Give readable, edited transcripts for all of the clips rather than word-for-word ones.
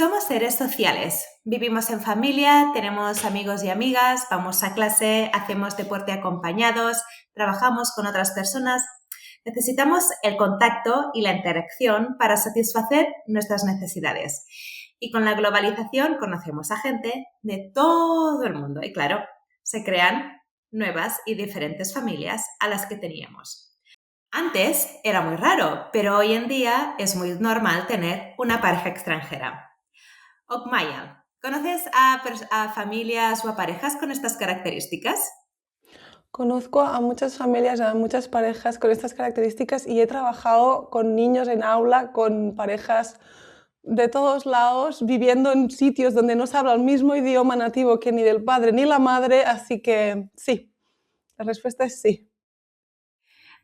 Somos seres sociales, vivimos en familia, tenemos amigos y amigas, vamos a clase, hacemos deporte acompañados, trabajamos con otras personas. Necesitamos el contacto y la interacción para satisfacer nuestras necesidades. Y con la globalización conocemos a gente de todo el mundo y claro, se crean nuevas y diferentes familias a las que teníamos. Antes era muy raro, pero hoy en día es muy normal tener una pareja extranjera. Okmaya, ¿conoces a familias o a parejas con estas características? Conozco a muchas familias, a muchas parejas con estas características y he trabajado con niños en aula, con parejas de todos lados, viviendo en sitios donde no se habla el mismo idioma nativo que ni del padre ni la madre, así que sí, la respuesta es sí.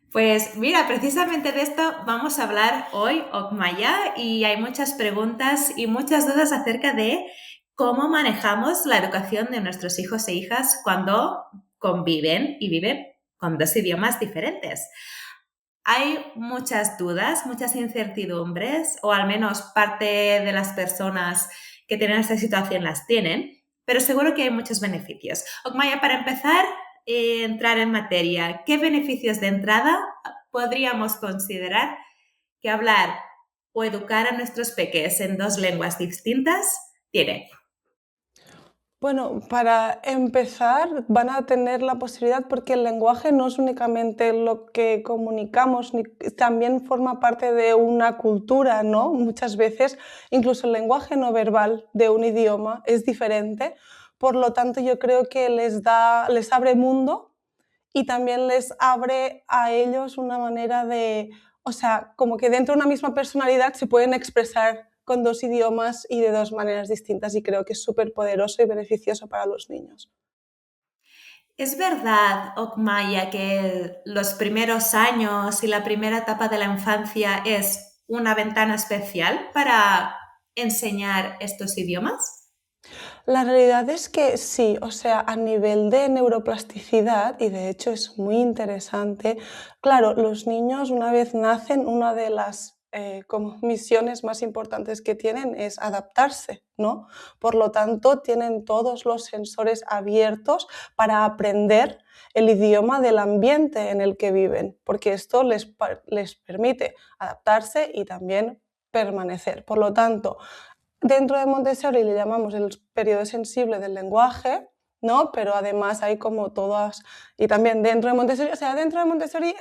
Pues mira, precisamente de esto vamos a hablar hoy, Okmaya, y hay muchas preguntas y muchas dudas acerca de cómo manejamos la educación de nuestros hijos e hijas cuando conviven y viven con dos idiomas diferentes. Hay muchas dudas, muchas incertidumbres, o al menos parte de las personas que tienen esta situación las tienen, pero seguro que hay muchos beneficios. Okmaya, para empezar, entrar en materia, ¿qué beneficios de entrada podríamos considerar que hablar o educar a nuestros peques en dos lenguas distintas tiene? Bueno, para empezar van a tener la posibilidad porque el lenguaje no es únicamente lo que comunicamos, también forma parte de una cultura, ¿no? Muchas veces incluso el lenguaje no verbal de un idioma es diferente, por lo tanto yo creo que les abre mundo y también les abre a ellos una manera de, o sea, como que dentro de una misma personalidad se pueden expresar con dos idiomas y de dos maneras distintas y creo que es súper poderoso y beneficioso para los niños. ¿Es verdad, Okmaya, que los primeros años y la primera etapa de la infancia es una ventana especial para enseñar estos idiomas? La realidad es que sí, o sea, a nivel de neuroplasticidad, y de hecho es muy interesante, claro, los niños una vez nacen, una de las como misiones más importantes que tienen es adaptarse, ¿no? Por lo tanto, tienen todos los sensores abiertos para aprender el idioma del ambiente en el que viven, porque esto les permite adaptarse y también permanecer. Por lo tanto, dentro de Montessori le llamamos el periodo sensible del lenguaje, ¿no? Pero además hay como todas, y también dentro de Montessori, o sea, dentro de Montessori,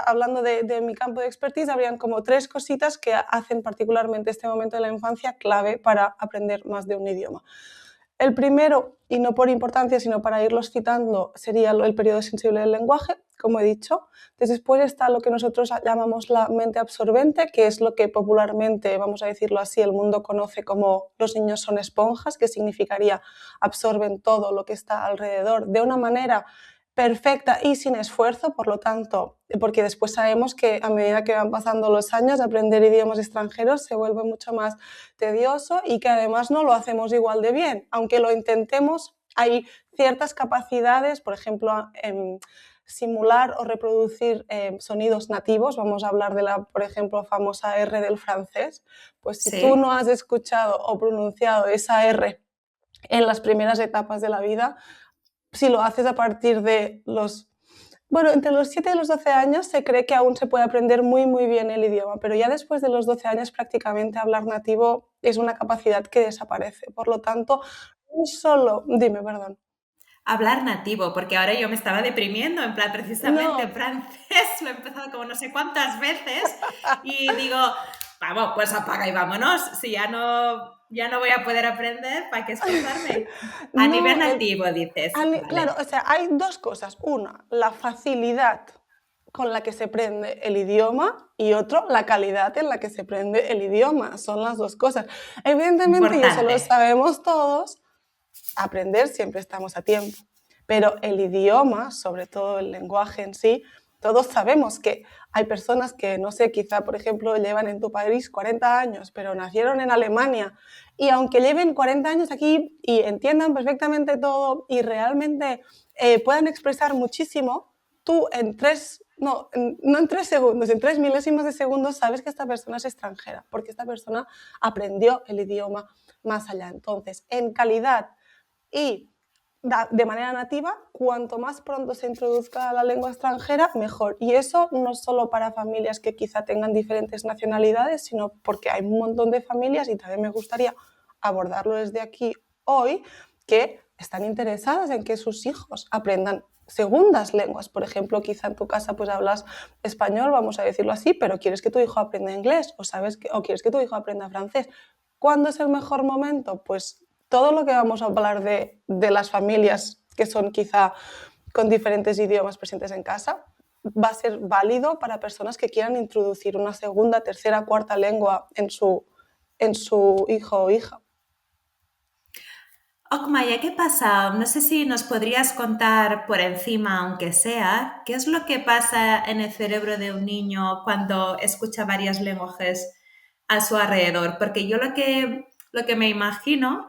hablando de mi campo de expertise, habrían como tres cositas que hacen particularmente este momento de la infancia clave para aprender más de un idioma. El primero, y no por importancia, sino para irlos citando, sería el periodo sensible del lenguaje, como he dicho. Después está lo que nosotros llamamos la mente absorbente, que es lo que popularmente, vamos a decirlo así, el mundo conoce como los niños son esponjas, que significaría absorben todo lo que está alrededor de una manera perfecta y sin esfuerzo, por lo tanto, porque después sabemos que a medida que van pasando los años, aprender idiomas extranjeros se vuelve mucho más tedioso y que además no lo hacemos igual de bien. Aunque lo intentemos, hay ciertas capacidades, por ejemplo, simular o reproducir sonidos nativos, vamos a hablar de la, por ejemplo, famosa R del francés, pues si tú Sí. no has escuchado o pronunciado esa R en las primeras etapas de la vida, si lo haces a partir de entre los 7 y los 12 años se cree que aún se puede aprender muy, muy bien el idioma, pero ya después de los 12 años prácticamente hablar nativo es una capacidad que desaparece. Por lo tanto, no solo... Dime, perdón. Hablar nativo, porque ahora yo me estaba deprimiendo, en plan, precisamente No, francés, lo he empezado como no sé cuántas veces y digo, vamos, pues apaga y vámonos, si ya no voy a poder aprender, ¿para qué esforzarme? A nivel no, nativo, dices, claro, vale, o sea, hay dos cosas. Una, la facilidad con la que se aprende el idioma y otro, la calidad en la que se aprende el idioma. Son las dos cosas. Evidentemente, y eso importante. lo sabemos todos, aprender siempre estamos a tiempo. Pero el idioma, sobre todo el lenguaje en sí, todos sabemos que hay personas que, no sé, quizá, por ejemplo, llevan en tu país 40 años, pero nacieron en Alemania y aunque lleven 40 años aquí y entiendan perfectamente todo y realmente puedan expresar muchísimo, tú en 3 no en 3 segundos, en 3 milésimas de segundo sabes que esta persona es extranjera, porque esta persona aprendió el idioma más allá. Entonces, en calidad y de manera nativa, cuanto más pronto se introduzca la lengua extranjera, mejor. Y eso no solo para familias que quizá tengan diferentes nacionalidades, sino porque hay un montón de familias, y también me gustaría abordarlo desde aquí hoy, que están interesadas en que sus hijos aprendan segundas lenguas. Por ejemplo, quizá en tu casa pues hablas español, vamos a decirlo así, pero quieres que tu hijo aprenda inglés o quieres que tu hijo aprenda francés. ¿Cuándo es el mejor momento? Pues todo lo que vamos a hablar de las familias que son quizá con diferentes idiomas presentes en casa va a ser válido para personas que quieran introducir una segunda, tercera, cuarta lengua en su hijo o hija. Okmaya, ¿qué pasa? No sé si nos podrías contar por encima, aunque sea, qué es lo que pasa en el cerebro de un niño cuando escucha varios lenguajes a su alrededor. Porque yo lo que me imagino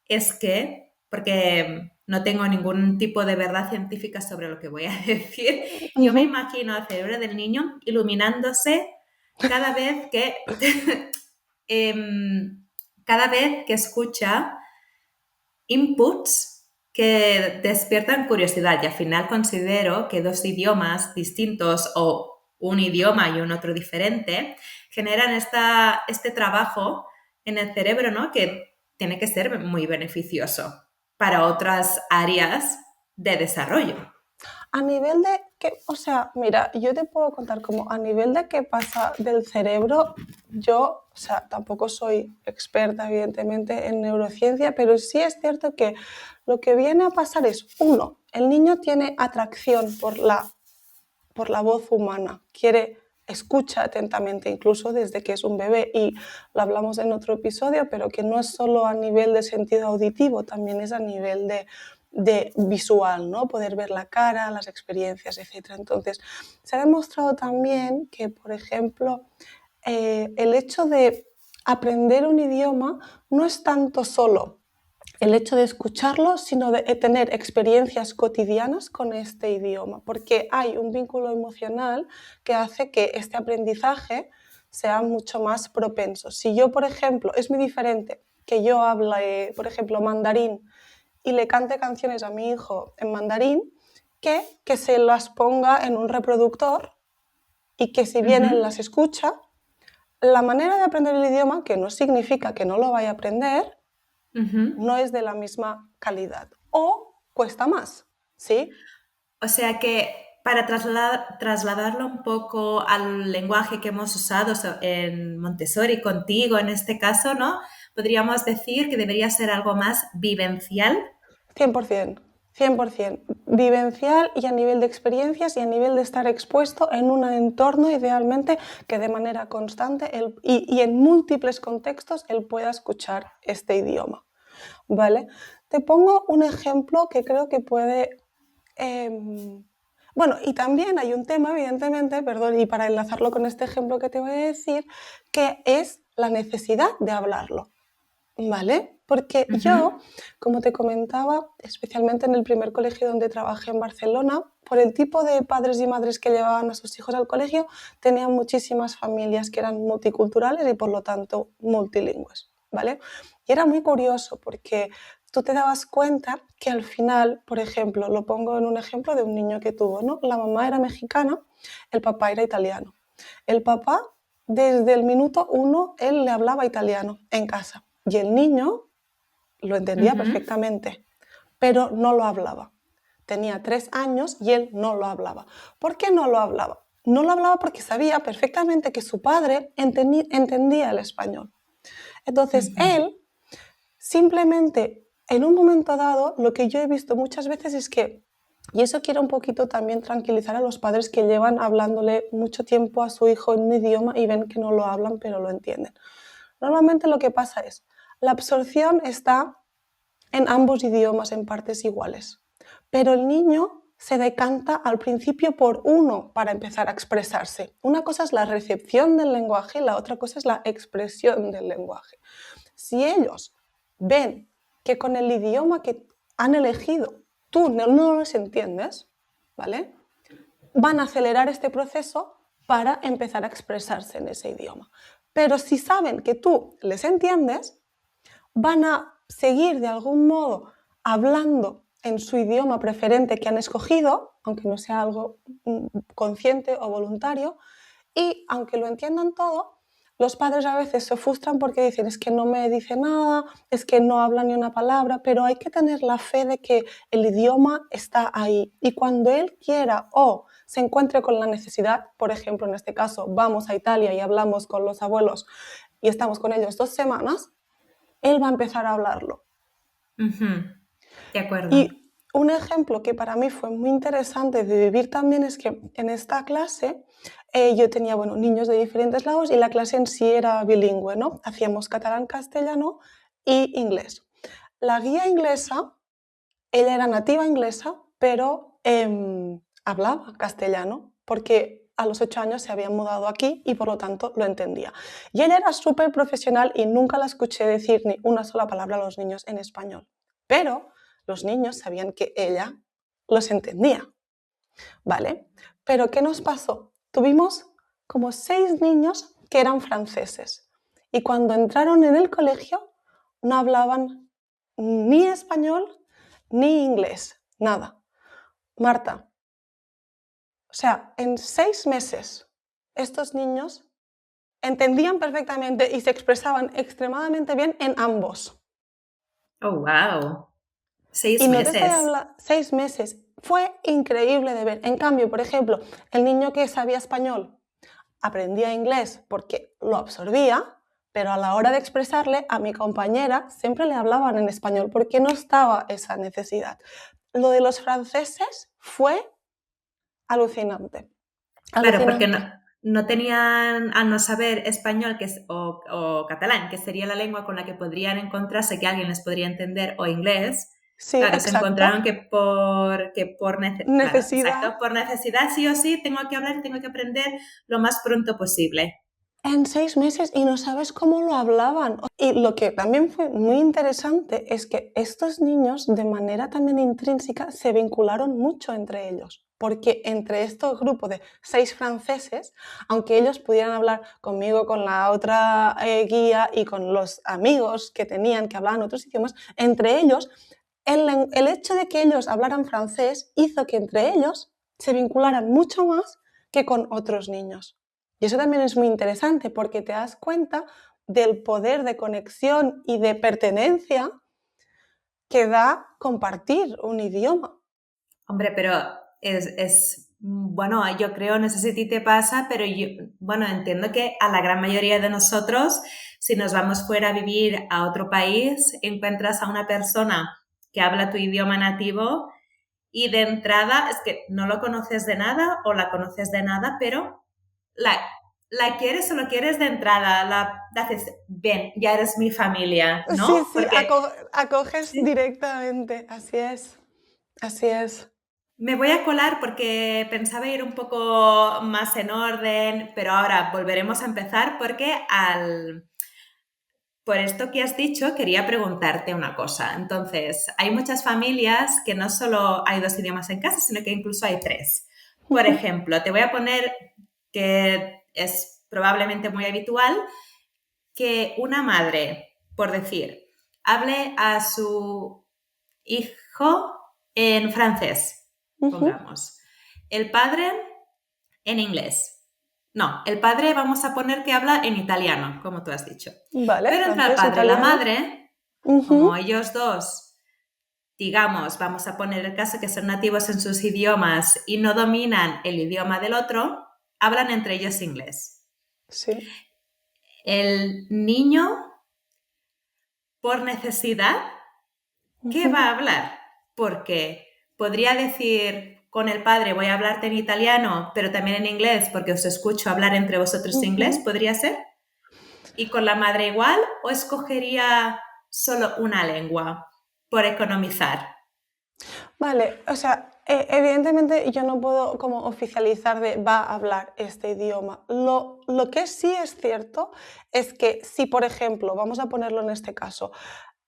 es que, porque no tengo ningún tipo de verdad científica sobre lo que voy a decir, yo me imagino al cerebro del niño iluminándose cada vez que, cada vez que escucha inputs que despiertan curiosidad y al final considero que dos idiomas distintos o un idioma y un otro diferente generan este trabajo en el cerebro, ¿no? Que tiene que ser muy beneficioso para otras áreas de desarrollo. A nivel de que, o sea, mira, yo te puedo contar como a nivel de qué pasa del cerebro, yo, o sea, tampoco soy experta, evidentemente, en neurociencia, pero sí es cierto que lo que viene a pasar es, uno, el niño tiene atracción por la voz humana, escucha atentamente, incluso desde que es un bebé, y lo hablamos en otro episodio, pero que no es solo a nivel de sentido auditivo, también es a nivel de visual, ¿no? Poder ver la cara, las experiencias, etc. Entonces, se ha demostrado también que, por ejemplo, el hecho de aprender un idioma no es tanto solo el hecho de escucharlo, sino de tener experiencias cotidianas con este idioma, porque hay un vínculo emocional que hace que este aprendizaje sea mucho más propenso. Si yo, por ejemplo, es muy diferente que yo hable, por ejemplo, mandarín y le cante canciones a mi hijo en mandarín, que se las ponga en un reproductor y que si bien él las escucha, la manera de aprender el idioma, que no significa que no lo vaya a aprender, no es de la misma calidad o cuesta más, ¿sí? O sea que para trasladarlo un poco al lenguaje que hemos usado en Montessori contigo en este caso, ¿no? Podríamos decir que debería ser algo más vivencial. 100%, 100%. Vivencial y a nivel de experiencias y a nivel de estar expuesto en un entorno idealmente que de manera constante y en múltiples contextos él pueda escuchar este idioma, ¿vale? Te pongo un ejemplo que creo que puede... bueno, y también hay un tema, evidentemente, perdón, y para enlazarlo con este ejemplo que te voy a decir, que es la necesidad de hablarlo, ¿vale? Porque yo, como te comentaba, especialmente en el primer colegio donde trabajé en Barcelona, por el tipo de padres y madres que llevaban a sus hijos al colegio, tenían muchísimas familias que eran multiculturales y por lo tanto multilingües, ¿vale? Y era muy curioso porque tú te dabas cuenta que al final, por ejemplo, lo pongo en un ejemplo de un niño que tuvo, ¿no? La mamá era mexicana, el papá era italiano. El papá, desde el minuto 1, él le hablaba italiano en casa y el niño lo entendía perfectamente, pero no lo hablaba. Tenía 3 años y él no lo hablaba. ¿Por qué no lo hablaba? No lo hablaba porque sabía perfectamente que su padre entendía el español. Entonces, él simplemente, en un momento dado, lo que yo he visto muchas veces es que, y eso quiero un poquito también tranquilizar a los padres que llevan hablándole mucho tiempo a su hijo en un idioma y ven que no lo hablan, pero lo entienden. Normalmente lo que pasa es, la absorción está en ambos idiomas en partes iguales, pero el niño se decanta al principio por uno para empezar a expresarse. Una cosa es la recepción del lenguaje y la otra cosa es la expresión del lenguaje. Si ellos ven que con el idioma que han elegido tú no los entiendes, ¿vale? van a acelerar este proceso para empezar a expresarse en ese idioma. Pero si saben que tú les entiendes, van a seguir de algún modo hablando en su idioma preferente que han escogido, aunque no sea algo consciente o voluntario, y aunque lo entiendan todo, los padres a veces se frustran porque dicen es que no me dice nada, es que no habla ni una palabra, pero hay que tener la fe de que el idioma está ahí y cuando él quiera o se encuentre con la necesidad, por ejemplo, en este caso, vamos a Italia y hablamos con los abuelos y estamos con ellos 2 semanas, él va a empezar a hablarlo. De acuerdo. Y un ejemplo que para mí fue muy interesante de vivir también es que en esta clase yo tenía niños de diferentes lados y la clase en sí era bilingüe, ¿no? Hacíamos catalán, castellano y inglés. La guía inglesa, ella era nativa inglesa, pero hablaba castellano porque a los 8 años se había mudado aquí y por lo tanto lo entendía. Y ella era súper profesional y nunca la escuché decir ni una sola palabra a los niños en español. Pero los niños sabían que ella los entendía, ¿vale? Pero ¿qué nos pasó? Tuvimos como 6 niños que eran franceses y cuando entraron en el colegio no hablaban ni español ni inglés, nada. Marta, o sea, en 6 meses estos niños entendían perfectamente y se expresaban extremadamente bien en ambos. Oh, wow. 6 Y no te estoy meses. hablando, 6 meses. Fue increíble de ver. En cambio, por ejemplo, el niño que sabía español aprendía inglés porque lo absorbía, pero a la hora de expresarle a mi compañera siempre le hablaban en español porque no estaba esa necesidad. Lo de los franceses fue alucinante. Claro, porque Alucinante. no tenían, al no saber español o catalán, que sería la lengua con la que podrían encontrarse, que alguien les podría entender, o inglés, Sí, claro, se encontraron exacto. que claro, Necesidad. exacto, por necesidad sí o sí, tengo que hablar, tengo que aprender lo más pronto posible. En 6 meses y no sabes cómo lo hablaban. Y lo que también fue muy interesante es que estos niños de manera también intrínseca se vincularon mucho entre ellos. Porque entre estos grupos de 6 franceses, aunque ellos pudieran hablar conmigo, con la otra guía y con los amigos que tenían que hablaban otros idiomas, entre ellos, el hecho de que ellos hablaran francés hizo que entre ellos se vincularan mucho más que con otros niños. Y eso también es muy interesante porque te das cuenta del poder de conexión y de pertenencia que da compartir un idioma. Hombre, pero bueno, yo creo, no sé si a ti te pasa, pero entiendo que a la gran mayoría de nosotros, si nos vamos fuera a vivir a otro país, encuentras a una persona que habla tu idioma nativo y de entrada es que no lo conoces de nada o la conoces de nada, pero la quieres o lo quieres de entrada, la haces, ven, ya eres mi familia, Sí, ¿no? sí, Porque acoges sí. directamente, así es, así es. Me voy a colar porque pensaba ir un poco más en orden, pero ahora volveremos a empezar porque por esto que has dicho quería preguntarte una cosa. Entonces, hay muchas familias que no solo hay 2 idiomas en casa, sino que incluso hay 3. Por ejemplo, te voy a poner que es probablemente muy habitual que una madre, por decir, hable a su hijo en francés, pongamos. El padre en inglés. No, el padre vamos a poner que habla en italiano, como tú has dicho. Vale, Pero entre el francés, padre y la italiano. madre, como ellos dos, digamos, vamos a poner el caso que son nativos en sus idiomas y no dominan el idioma del otro, hablan entre ellos inglés. Sí. El niño, por necesidad, ¿qué va a hablar? Porque podría decir con el padre voy a hablarte en italiano, pero también en inglés, porque os escucho hablar entre vosotros inglés, ¿podría ser? ¿Y con la madre igual o escogería solo una lengua por economizar? Vale, o sea, evidentemente yo no puedo como oficializar de va a hablar este idioma. Lo que sí es cierto es que si, por ejemplo, vamos a ponerlo en este caso,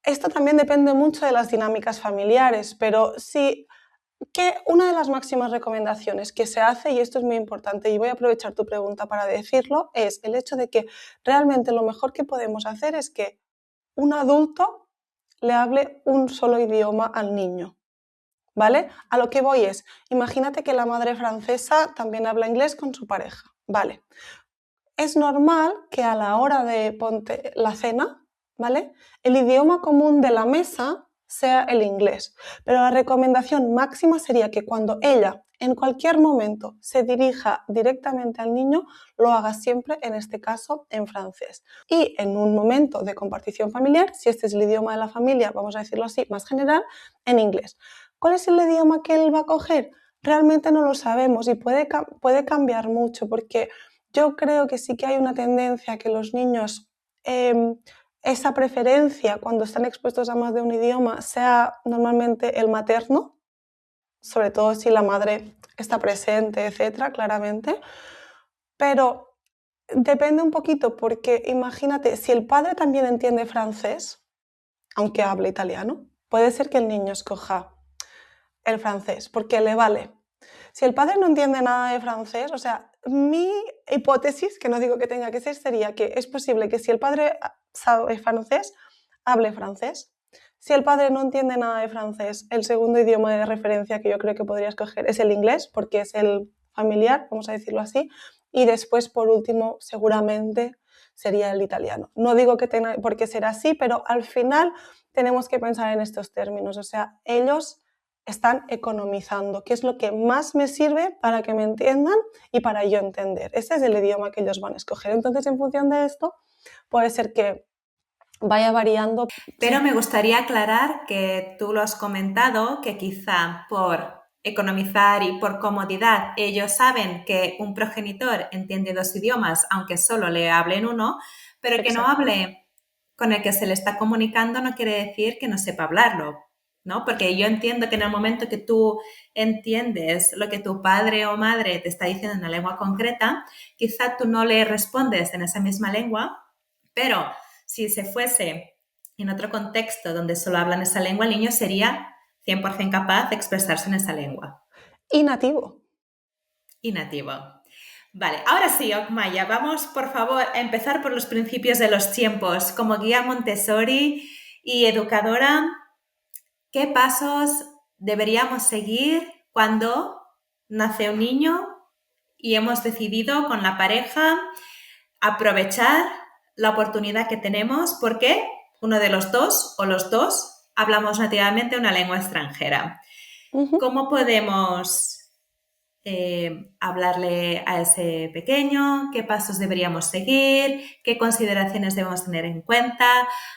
esto también depende mucho de las dinámicas familiares, pero si que una de las máximas recomendaciones que se hace, y esto es muy importante, y voy a aprovechar tu pregunta para decirlo, es el hecho de que realmente lo mejor que podemos hacer es que un adulto le hable un solo idioma al niño, ¿vale? A lo que voy es, imagínate que la madre francesa también habla inglés con su pareja, ¿vale? Es normal que a la hora de ponte la cena, ¿vale? El idioma común de la mesa sea el inglés, pero la recomendación máxima sería que cuando ella en cualquier momento se dirija directamente al niño, lo haga siempre, en este caso, en francés. Y en un momento de compartición familiar, si este es el idioma de la familia, vamos a decirlo así, más general, en inglés. ¿Cuál es el idioma que él va a coger? Realmente no lo sabemos y puede cambiar mucho porque yo creo que sí que hay una tendencia a que los niños, esa preferencia cuando están expuestos a más de un idioma sea normalmente el materno, sobre todo si la madre está presente, etcétera, claramente. Pero depende un poquito porque imagínate, si el padre también entiende francés, aunque hable italiano, puede ser que el niño escoja el francés porque le vale. Si el padre no entiende nada de francés, o sea, mi hipótesis, que no digo que tenga que ser, sería que es posible que si el padre sabe francés, hable francés. Si el padre no entiende nada de francés, el segundo idioma de referencia que yo creo que podría escoger es el inglés, porque es el familiar, vamos a decirlo así, y después, por último, seguramente sería el italiano. No digo que tenga por qué ser así, pero al final tenemos que pensar en estos términos, o sea, ellos están economizando, que es lo que más me sirve para que me entiendan y para yo entender. Ese es el idioma que ellos van a escoger. Entonces, en función de esto, puede ser que vaya variando. Pero me gustaría aclarar que tú lo has comentado, que quizá por economizar y por comodidad ellos saben que un progenitor entiende dos idiomas, aunque solo le hablen uno, pero que no Exacto. hable con el que se le está comunicando no quiere decir que no sepa hablarlo, ¿no? Porque yo entiendo que en el momento que tú entiendes lo que tu padre o madre te está diciendo en una lengua concreta, quizá tú no le respondes en esa misma lengua, pero si se fuese en otro contexto donde solo hablan esa lengua, el niño sería 100% capaz de expresarse en esa lengua. Y nativo. Y nativo. Vale, ahora sí, Okmaya, vamos por favor a empezar por los principios de los tiempos. Como guía Montessori y educadora, ¿qué pasos deberíamos seguir cuando nace un niño y hemos decidido con la pareja aprovechar la oportunidad que tenemos porque uno de los dos o los dos hablamos nativamente una lengua extranjera? Uh-huh. ¿Cómo podemos hablarle a ese pequeño? ¿Qué pasos deberíamos seguir? ¿Qué consideraciones debemos tener en cuenta?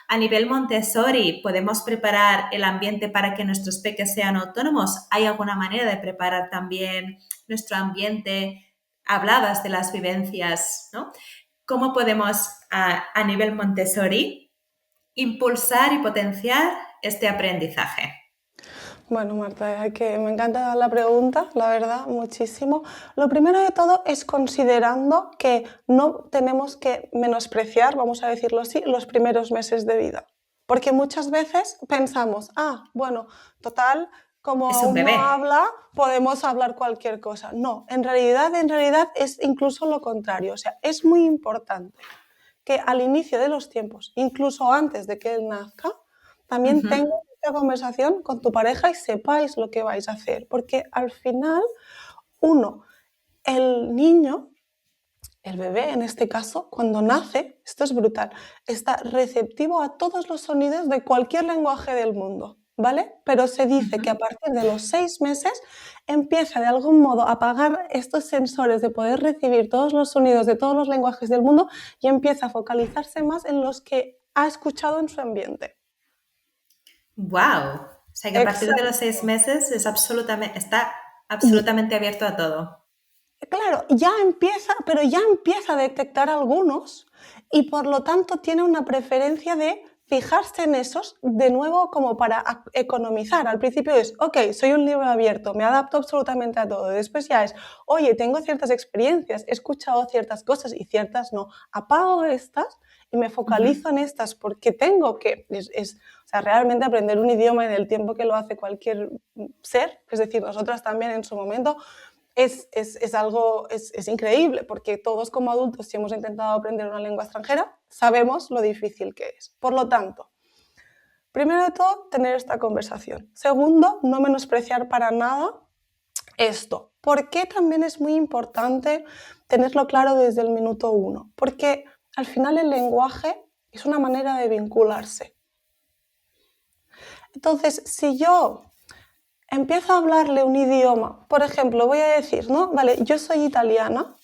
A nivel Montessori, ¿podemos preparar el ambiente para que nuestros peques sean autónomos? ¿Hay alguna manera de preparar también nuestro ambiente? Hablabas de las vivencias, ¿no? ¿Cómo podemos, a nivel Montessori, impulsar y potenciar este aprendizaje? Bueno, Marta, me encanta la pregunta, la verdad, muchísimo. Lo primero de todo es considerando que no tenemos que menospreciar, vamos a decirlo así, los primeros meses de vida. Porque muchas veces pensamos, bueno, total, como Es un aún no bebé. habla, podemos hablar cualquier cosa. No, en realidad es incluso lo contrario. O sea, es muy importante que al inicio de los tiempos, incluso antes de que él nazca, también Uh-huh. tengas esta conversación con tu pareja y sepáis lo que vais a hacer. Porque al final, el niño, el bebé en este caso, cuando nace, esto es brutal, está receptivo a todos los sonidos de cualquier lenguaje del mundo, ¿vale? Pero se dice que a Uh-huh. partir de los 6 meses empieza de algún modo a apagar estos sensores de poder recibir todos los sonidos de todos los lenguajes del mundo y empieza a focalizarse más en los que ha escuchado en su ambiente. ¡Wow! O sea que a partir de los Exacto. 6 meses está Y absolutamente abierto a todo. claro, pero ya empieza a detectar algunos y por lo tanto tiene una preferencia de fijarse en esos de nuevo como para economizar. Al principio es, ok, soy un libro abierto, me adapto absolutamente a todo. Después ya es, oye, tengo ciertas experiencias, he escuchado ciertas cosas y ciertas no. Apago estas y me focalizo en estas porque tengo que, o sea, realmente aprender un idioma en el tiempo que lo hace cualquier ser, es decir, nosotras también en su momento, es algo, es increíble, porque todos como adultos, si hemos intentado aprender una lengua extranjera, sabemos lo difícil que es. Por lo tanto, primero de todo, tener esta conversación. Segundo, no menospreciar para nada esto. ¿Por qué también es muy importante tenerlo claro desde el minuto 1? Porque al final el lenguaje es una manera de vincularse. Entonces, si yo empiezo a hablarle un idioma, por ejemplo, voy a decir, ¿no? Vale, yo soy italiana,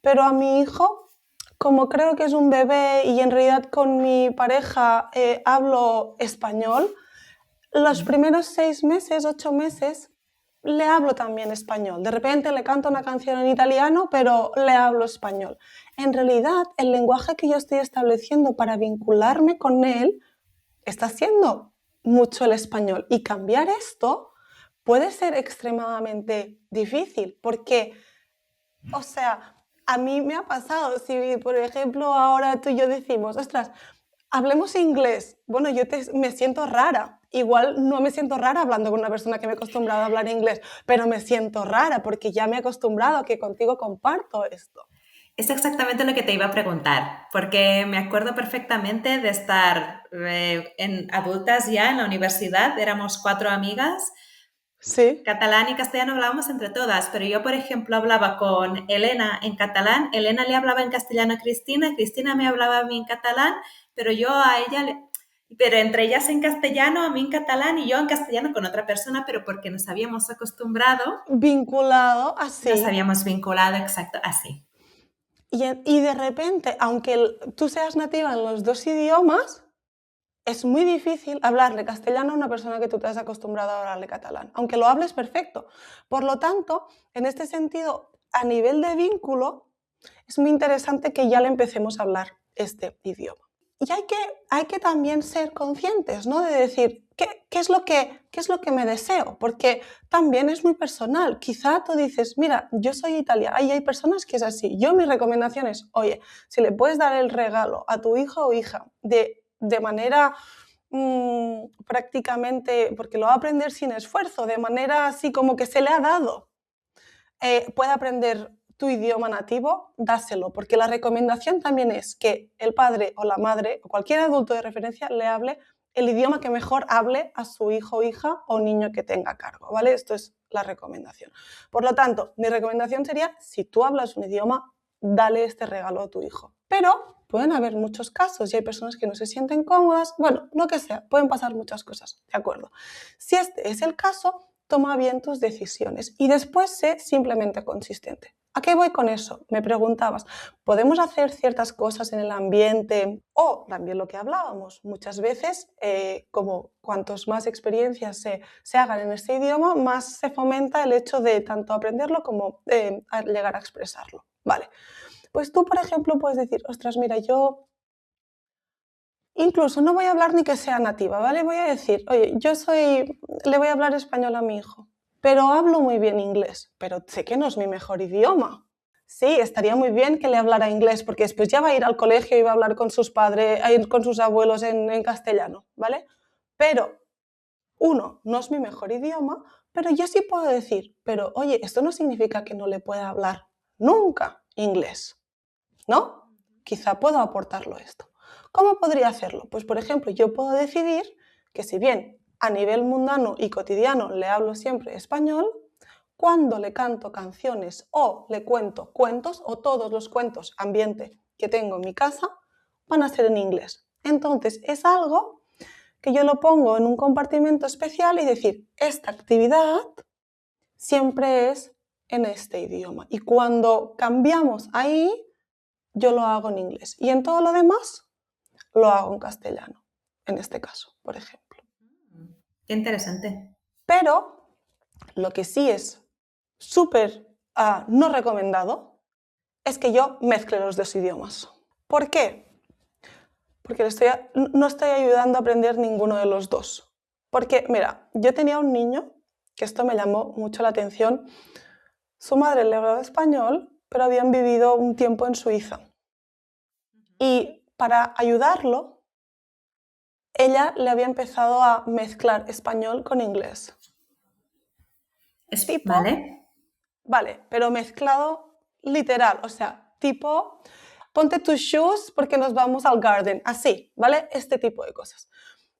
pero a mi hijo, como creo que es un bebé y en realidad con mi pareja hablo español, los primeros 6 meses, 8 meses, le hablo también español. De repente le canto una canción en italiano, pero le hablo español. En realidad, el lenguaje que yo estoy estableciendo para vincularme con él está siendo mucho el español. Y cambiar esto puede ser extremadamente difícil, porque, o sea, a mí me ha pasado, si por ejemplo ahora tú y yo decimos, ostras, hablemos inglés. Bueno, me siento rara. Igual no me siento rara hablando con una persona que me he acostumbrado a hablar inglés, pero me siento rara porque ya me he acostumbrado a que contigo comparto esto. Es exactamente lo que te iba a preguntar, porque me acuerdo perfectamente de estar en adultas ya en la universidad, éramos 4 amigas, Sí. catalán y castellano hablábamos entre todas, pero yo, por ejemplo, hablaba con Elena en catalán, Elena le hablaba en castellano a Cristina, Cristina me hablaba a mí en catalán, pero yo a ella, pero entre ellas en castellano, a mí en catalán y yo en castellano con otra persona, pero porque nos habíamos acostumbrado, Vinculado nos así. habíamos vinculado exacto así. Y de repente, aunque tú seas nativa en los 2 idiomas, es muy difícil hablarle castellano a una persona que tú te has acostumbrado a hablarle catalán, aunque lo hables perfecto. Por lo tanto, en este sentido, a nivel de vínculo, es muy interesante que ya le empecemos a hablar este idioma. Y hay que también ser conscientes, ¿no? De decir, ¿qué es lo que me deseo? Porque también es muy personal. Quizá tú dices, mira, yo soy italiana, y hay personas que es así. Yo mi recomendación es, oye, si le puedes dar el regalo a tu hijo o hija de manera prácticamente, porque lo va a aprender sin esfuerzo, de manera así como que se le ha dado, puede aprender tu idioma nativo, dáselo, porque la recomendación también es que el padre o la madre o cualquier adulto de referencia le hable el idioma que mejor hable a su hijo o hija o niño que tenga a cargo, ¿vale? Esto es la recomendación. Por lo tanto, mi recomendación sería, si tú hablas un idioma, dale este regalo a tu hijo. Pero pueden haber muchos casos y hay personas que no se sienten cómodas, bueno, lo que sea, pueden pasar muchas cosas, ¿de acuerdo? Si este es el caso, toma bien tus decisiones y después sé simplemente consistente. ¿A qué voy con eso? Me preguntabas, ¿podemos hacer ciertas cosas en el ambiente? O también lo que hablábamos, muchas veces, como cuantos más experiencias se hagan en este idioma, más se fomenta el hecho de tanto aprenderlo como llegar a expresarlo. Vale, pues tú, por ejemplo, puedes decir, ostras, mira, yo incluso no voy a hablar ni que sea nativa, ¿vale? Voy a decir, oye, le voy a hablar español a mi hijo, pero hablo muy bien inglés, pero sé que no es mi mejor idioma. Sí, estaría muy bien que le hablara inglés, porque después ya va a ir al colegio y va a hablar con sus padres, a ir con sus abuelos en castellano, ¿vale? Pero, uno, no es mi mejor idioma, pero yo sí puedo decir, pero oye, esto no significa que no le pueda hablar nunca inglés, ¿no? Quizá puedo aportarlo esto. ¿Cómo podría hacerlo? Pues, por ejemplo, yo puedo decidir que si bien a nivel mundano y cotidiano le hablo siempre español, cuando le canto canciones o le cuento cuentos o todos los cuentos ambiente que tengo en mi casa van a ser en inglés. Entonces, es algo que yo lo pongo en un compartimento especial y decir, esta actividad siempre es en este idioma. Y cuando cambiamos ahí, yo lo hago en inglés. Y en todo lo demás, lo hago en castellano, en este caso, por ejemplo. Qué interesante. Pero lo que sí es súper no recomendado es que yo mezcle los 2 idiomas. ¿Por qué? Porque no estoy ayudando a aprender ninguno de los 2. Porque, mira, yo tenía un niño, que esto me llamó mucho la atención, su madre le hablaba español, pero habían vivido un tiempo en Suiza. Y para ayudarlo, ella le había empezado a mezclar español con inglés. ¿Vale? Vale, pero mezclado literal, o sea, tipo, ponte tus shoes porque nos vamos al garden, así, ¿vale? Este tipo de cosas.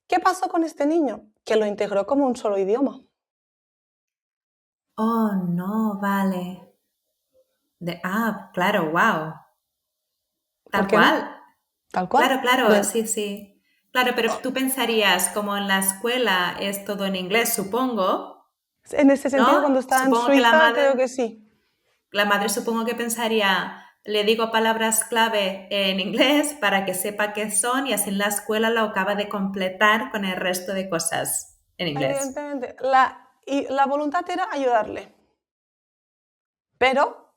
¿Qué pasó con este niño? Que lo integró como un solo idioma. Oh, no, vale. Claro, wow. ¿Por Tal qué cual. no? Tal cual. Claro, claro, sí, sí. Claro, pero tú pensarías, como en la escuela es todo en inglés, supongo, En ese sentido, ¿no? cuando estaba en Supongo que Suiza, creo que sí. la madre supongo que pensaría, le digo palabras clave en inglés para que sepa qué son y así en la escuela lo acaba de completar con el resto de cosas en inglés. Evidentemente, la voluntad era ayudarle, pero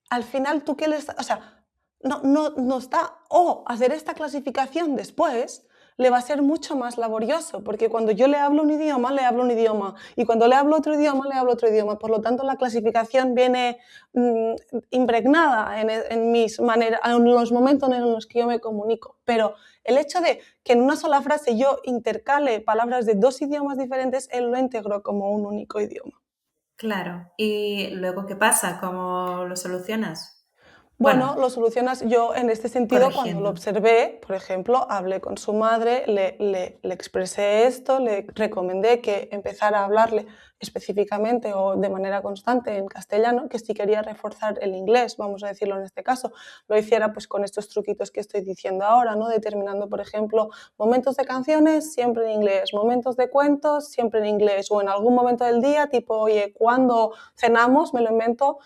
al final tú qué le estás, o sea, no está, o hacer esta clasificación después le va a ser mucho más laborioso, porque cuando yo le hablo un idioma, le hablo un idioma, y cuando le hablo otro idioma, le hablo otro idioma. Por lo tanto, la clasificación viene impregnada en mis maneras, en los momentos en los que yo me comunico. Pero el hecho de que en una sola frase yo intercale palabras de dos idiomas diferentes, él lo integró como un único idioma. Claro. ¿Y luego qué pasa? ¿Cómo lo solucionas? Bueno, Bueno, lo solucionas yo en este sentido cuando lo corrigiendo. observé, por ejemplo, hablé con su madre, le expresé esto, le recomendé que empezara a hablarle específicamente o de manera constante en castellano, que si quería reforzar el inglés, vamos a decirlo en este caso, lo hiciera pues con estos truquitos que estoy diciendo ahora, ¿no? Determinando, por ejemplo, momentos de canciones siempre en inglés, momentos de cuentos siempre en inglés, o en algún momento del día, tipo, oye, cuando cenamos, me lo invento,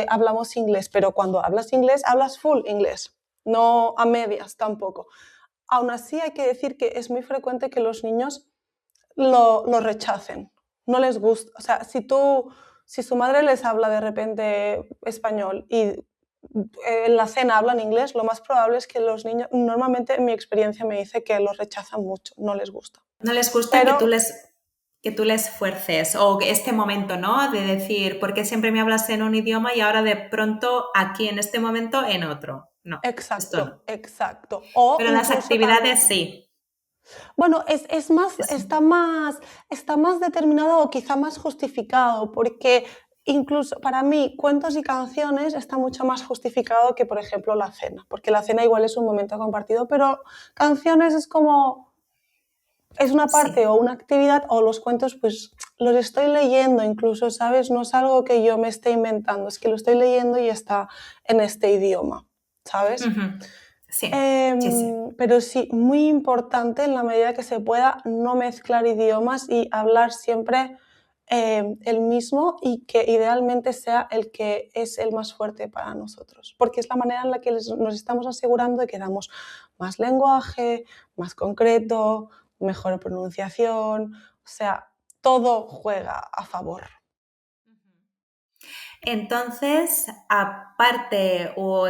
hablamos inglés, pero cuando hablas inglés, hablas full inglés, no a medias tampoco. Aún así, hay que decir que es muy frecuente que los niños lo rechacen, no les gusta. O sea, si su madre les habla de repente español y en la cena hablan inglés, lo más probable es que los niños, normalmente mi experiencia me dice que los rechazan mucho, no les gusta. No les gusta Pero que tú les fuerces o este momento, ¿no? De decir, ¿por qué siempre me hablas en un idioma y ahora de pronto aquí en este momento en otro? No, esto no. exacto, exacto. O Pero en las incluso actividades también. sí. Bueno, es más, Eso. está más determinado o quizá más justificado, porque incluso para mí cuentos y canciones está mucho más justificado que, por ejemplo, la cena, porque la cena igual es un momento compartido, pero canciones es como, es una parte Sí. o una actividad, o los cuentos pues los estoy leyendo incluso, ¿sabes? No es algo que yo me esté inventando, es que lo estoy leyendo y está en este idioma, ¿sabes? Ujú. Sí, sí, sí. Pero sí, muy importante en la medida que se pueda no mezclar idiomas y hablar siempre el mismo, y que idealmente sea el que es el más fuerte para nosotros, porque es la manera en la que nos estamos asegurando de que damos más lenguaje, más concreto, mejor pronunciación, o sea, todo juega a favor. Entonces, aparte o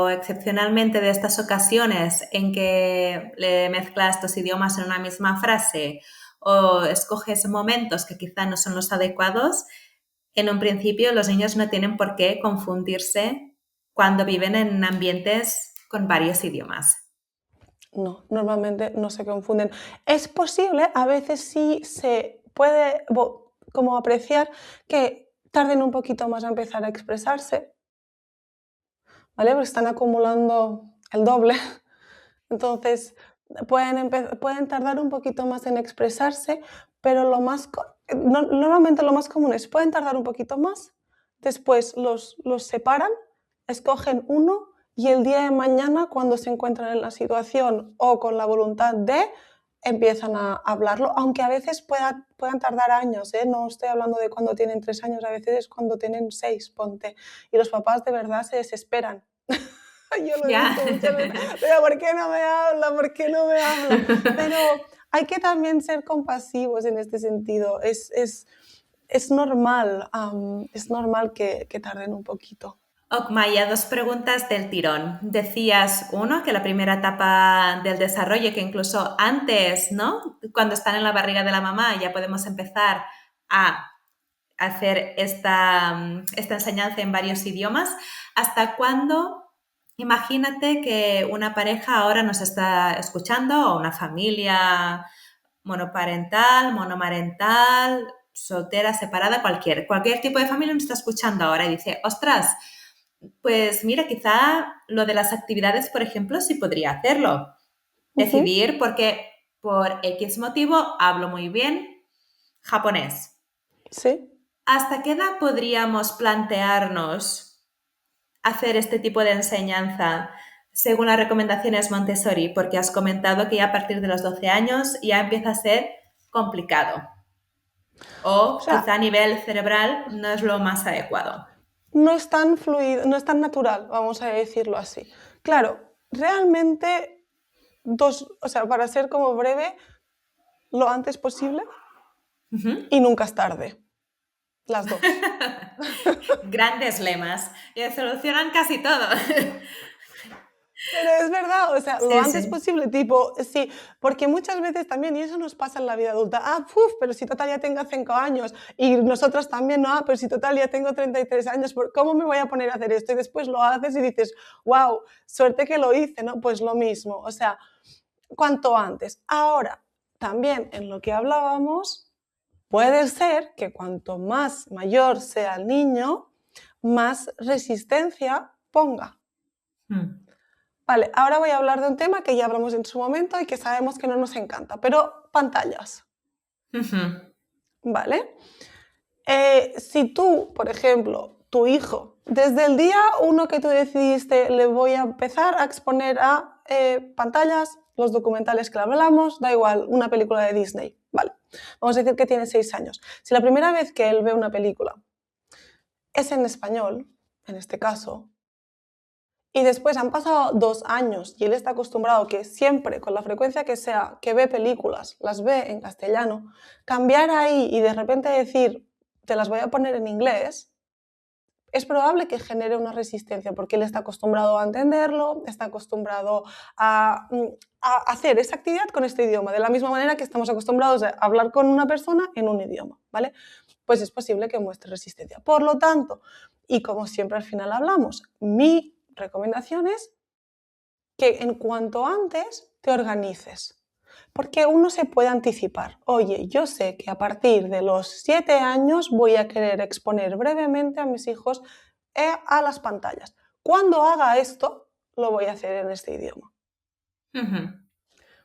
excepcionalmente de estas ocasiones en que le mezclas tus idiomas en una misma frase o escoges momentos que quizá no son los adecuados, en un principio los niños no tienen por qué confundirse cuando viven en ambientes con varios idiomas. No, normalmente no se confunden. Es posible, a veces sí se puede como apreciar que tarden un poquito más a empezar a expresarse, ¿vale? Porque están acumulando el doble. Entonces, pueden tardar un poquito más en expresarse, pero normalmente lo más común es, pueden tardar un poquito más, después los separan, escogen uno, y el día de mañana, cuando se encuentran en la situación o con la voluntad de, empiezan a hablarlo, aunque a veces puedan tardar años, ¿eh? No estoy hablando de cuando tienen 3 años, a veces es cuando tienen 6, ponte, y los papás de verdad se desesperan. Yo lo he Ya. visto muchas veces, pero ¿por qué no me habla? ¿Por qué no me habla? Pero hay que también ser compasivos en este sentido. Es normal que tarden un poquito. Okmaya, dos preguntas del tirón. Decías, uno, que la primera etapa del desarrollo, que incluso antes, ¿no? Cuando están en la barriga de la mamá, ya podemos empezar a hacer esta enseñanza en varios idiomas. ¿Hasta cuándo Imagínate que una pareja ahora nos está escuchando, o una familia monoparental, monomarental, soltera, separada, cualquier tipo de familia nos está escuchando ahora y dice, ostras, pues mira, quizá lo de las actividades, por ejemplo, sí podría hacerlo. Ujú. Decidir porque por X motivo hablo muy bien japonés. Sí. ¿Hasta qué edad podríamos plantearnos hacer este tipo de enseñanza según las recomendaciones Montessori? Porque has comentado que ya a partir de los 12 años ya empieza a ser complicado o O quizá sea, a nivel cerebral no es lo más adecuado. no es tan fluido, no es tan natural, vamos a decirlo así. Claro, realmente o sea, para ser como breve, lo antes posible Ujú. y nunca es tarde, las dos. Grandes lemas que solucionan casi todo. Pero es verdad, o sea, lo Sí, antes sí. posible, tipo, sí, porque muchas veces también, y eso nos pasa en la vida adulta, pero si total ya tengo 5 años, y nosotras también, no, pero si total ya tengo 33 años, ¿cómo me voy a poner a hacer esto? Y después lo haces y dices, wow, suerte que lo hice, ¿no? Pues lo mismo, o sea, cuanto antes. Ahora, también en lo que hablábamos, puede ser que cuanto más mayor sea el niño, más resistencia ponga. Mm. Vale, ahora voy a hablar de un tema que ya hablamos en su momento y que sabemos que no nos encanta, pero pantallas, Ujú. ¿vale? Si tú, por ejemplo, tu hijo, desde el día uno que tú decidiste le voy a empezar a exponer a pantallas, los documentales que hablamos, da igual, una película de Disney, vale. Vamos a decir que tiene 6 años. Si la primera vez que él ve una película es en español, en este caso, y después han pasado 2 años y él está acostumbrado que siempre, con la frecuencia que sea, que ve películas, las ve en castellano, cambiar ahí y de repente decir, te las voy a poner en inglés, es probable que genere una resistencia porque él está acostumbrado a entenderlo, está acostumbrado a hacer esa actividad con este idioma, de la misma manera que estamos acostumbrados a hablar con una persona en un idioma, ¿vale? Pues es posible que muestre resistencia. Por lo tanto, y como siempre al final hablamos, mi recomendación es que en cuanto antes te organices. Porque uno se puede anticipar. Oye, yo sé que a partir de los 7 años voy a querer exponer brevemente a mis hijos a las pantallas. Cuando haga esto, lo voy a hacer en este idioma. Ujú.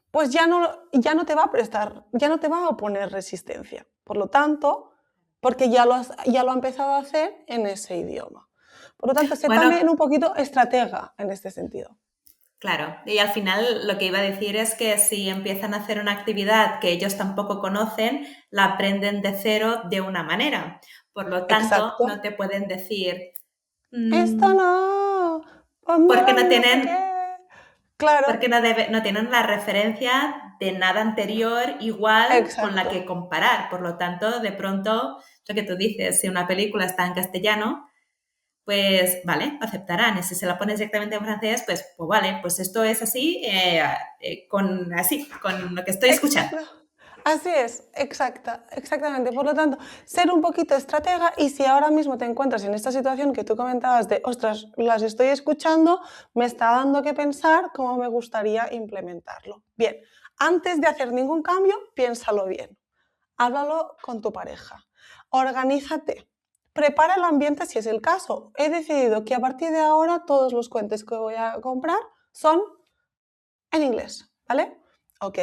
Pues ya no te va a prestar, ya no te va a oponer resistencia. Por lo tanto, porque ya lo ha empezado a hacer en ese idioma. Por lo tanto, sé Bueno, también un poquito estratega en este sentido. claro, y al final lo que iba a decir es que si empiezan a hacer una actividad que ellos tampoco conocen, la aprenden de cero de una manera. Por lo tanto, Exacto. no te pueden decir, Esto mm, no, porque ponme no no sé tienen, qué. Claro, no tienen la referencia de nada anterior igual con la que exacto. comparar. Por lo tanto, de pronto, lo que tú dices, si una película está en castellano, pues vale, aceptarán. Y si se la pones directamente en francés, pues vale, pues esto es así, con lo que estoy escuchando. Exacto. Así es, exactamente. Por lo tanto, ser un poquito estratega y si ahora mismo te encuentras en esta situación que tú comentabas de, ostras, las estoy escuchando, me está dando que pensar cómo me gustaría implementarlo. Bien, antes de hacer ningún cambio, piénsalo bien. Háblalo con tu pareja. Organízate. Prepara el ambiente si es el caso. He decidido que a partir de ahora todos los cuentos que voy a comprar son en inglés, ¿vale? Ok,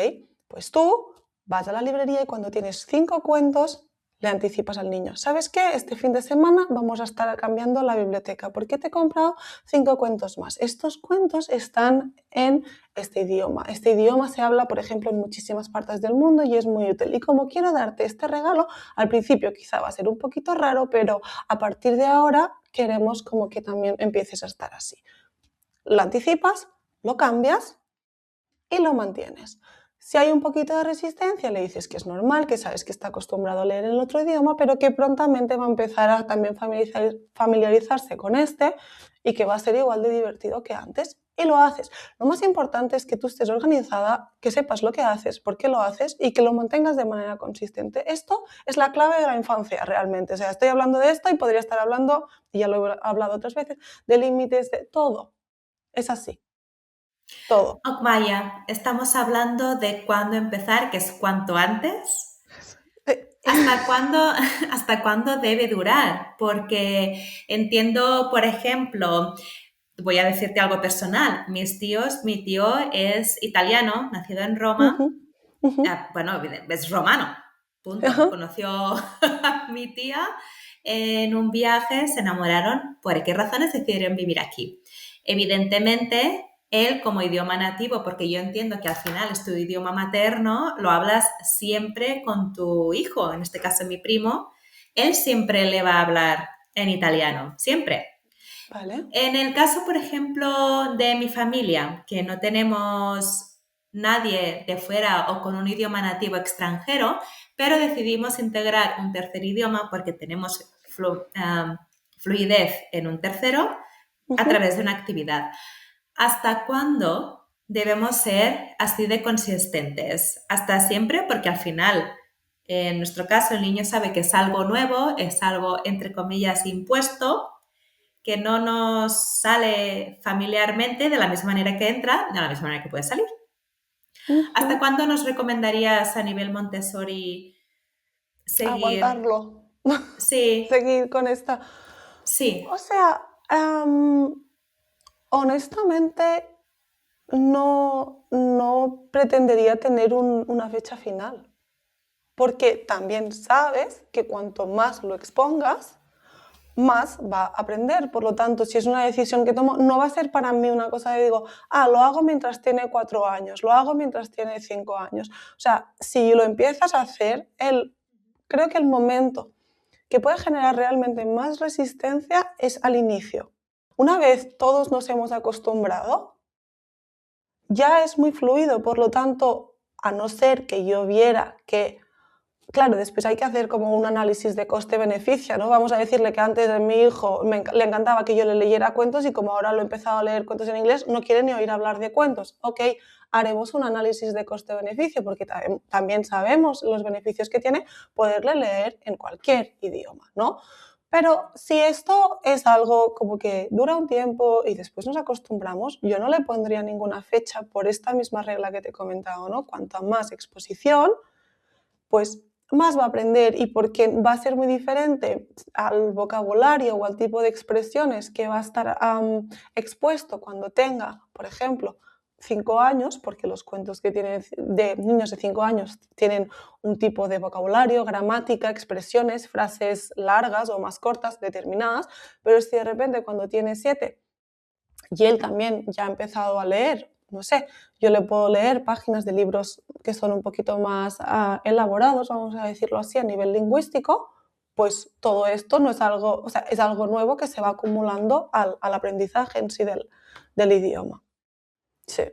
pues tú vas a la librería y cuando tienes 5 cuentos le anticipas al niño. ¿Sabes qué? Este fin de semana vamos a estar cambiando la biblioteca porque te he comprado 5 cuentos más. Estos cuentos están en este idioma. Este idioma se habla, por ejemplo, en muchísimas partes del mundo y es muy útil. Y como quiero darte este regalo, al principio quizá va a ser un poquito raro, pero a partir de ahora queremos como que también empieces a estar así. Lo anticipas, lo cambias y lo mantienes. Si hay un poquito de resistencia, le dices que es normal, que sabes que está acostumbrado a leer en el otro idioma, pero que prontamente va a empezar a también familiarizarse con este y que va a ser igual de divertido que antes. Y lo haces. Lo más importante es que tú estés organizada, que sepas lo que haces, por qué lo haces y que lo mantengas de manera consistente. Esto es la clave de la infancia realmente. O sea, estoy hablando de esto y podría estar hablando, y ya lo he hablado otras veces, de límites, de todo. Es así, todo. Okmaya, estamos hablando de cuándo empezar, que es cuanto antes. Eh, ¿Hasta cuándo, hasta cuándo debe durar? Porque entiendo, por ejemplo, voy a decirte algo personal. Mi tío es italiano, nacido en ujú, Roma. ujú, Bueno, es romano, punto. ajá, Conoció a mi tía en un viaje, se enamoraron. ¿Por qué razones decidieron vivir aquí? Evidentemente, él como idioma nativo, porque yo entiendo que al final es tu idioma materno, lo hablas siempre con tu hijo, en este caso mi primo, él siempre le va a hablar en italiano, siempre. vale. En el caso, por ejemplo, de mi familia, que no tenemos nadie de fuera o con un idioma nativo extranjero, pero decidimos integrar un tercer idioma porque tenemos fluidez en un tercero a Ujú, través de una actividad. ¿Hasta cuándo debemos ser así de consistentes? Hasta siempre, porque al final, en nuestro caso, el niño sabe que es algo nuevo, es algo, entre comillas, impuesto, que no nos sale familiarmente de la misma manera que entra, de la misma manera que puede salir. ¿Hasta ujú. cuándo nos recomendarías a nivel Montessori seguir? Aguantarlo. Sí, Seguir con esta. O sí. sea, honestamente, no pretendería tener una fecha final, porque también sabes que cuanto más lo expongas, más va a aprender. Por lo tanto, si es una decisión que tomo, no va a ser para mí una cosa de digo, lo hago mientras tiene 4 años, lo hago mientras tiene 5 años. O sea, si lo empiezas a hacer, creo que el momento que puede generar realmente más resistencia es al inicio. Una vez todos nos hemos acostumbrado, ya es muy fluido, por lo tanto, a no ser que yo viera que, claro, después hay que hacer como un análisis de coste-beneficio, ¿no? Vamos a decirle que antes de mi hijo le encantaba que yo le leyera cuentos y como ahora lo he empezado a leer cuentos en inglés, no quiere ni oír hablar de cuentos. Ok, haremos un análisis de coste-beneficio porque también sabemos los beneficios que tiene poderle leer en cualquier idioma, ¿no? Pero si esto es algo como que dura un tiempo y después nos acostumbramos, yo no le pondría ninguna fecha por esta misma regla que te he comentado, ¿no? Cuanta más exposición, pues más va a aprender y porque va a ser muy diferente al vocabulario o al tipo de expresiones que va a estar expuesto cuando tenga, por ejemplo, 5 años, porque los cuentos que tienen de niños de 5 años tienen un tipo de vocabulario, gramática, expresiones, frases largas o más cortas determinadas, pero si de repente cuando tiene 7 y él también ya ha empezado a leer, no sé, yo le puedo leer páginas de libros que son un poquito más elaborados, vamos a decirlo así, a nivel lingüístico, pues todo esto no es algo, o sea, es algo nuevo que se va acumulando al aprendizaje en sí del idioma. Sí.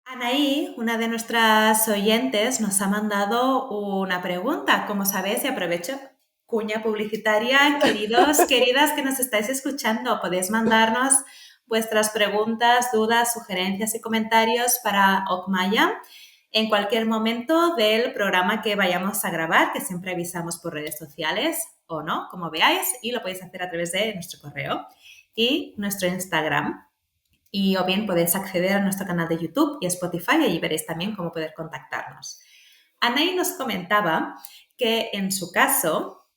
Anaí, una de nuestras oyentes, nos ha mandado una pregunta. Como sabéis, y aprovecho, cuña publicitaria, queridos, queridas que nos estáis escuchando, podéis mandarnos vuestras preguntas, dudas, sugerencias y comentarios para Okmaya en cualquier momento del programa que vayamos a grabar, que siempre avisamos por redes sociales o no, como veáis, y lo podéis hacer a través de nuestro correo y nuestro Instagram. Y o bien podéis acceder a nuestro canal de YouTube y Spotify y allí veréis también cómo poder contactarnos. Anaí nos comentaba que en su caso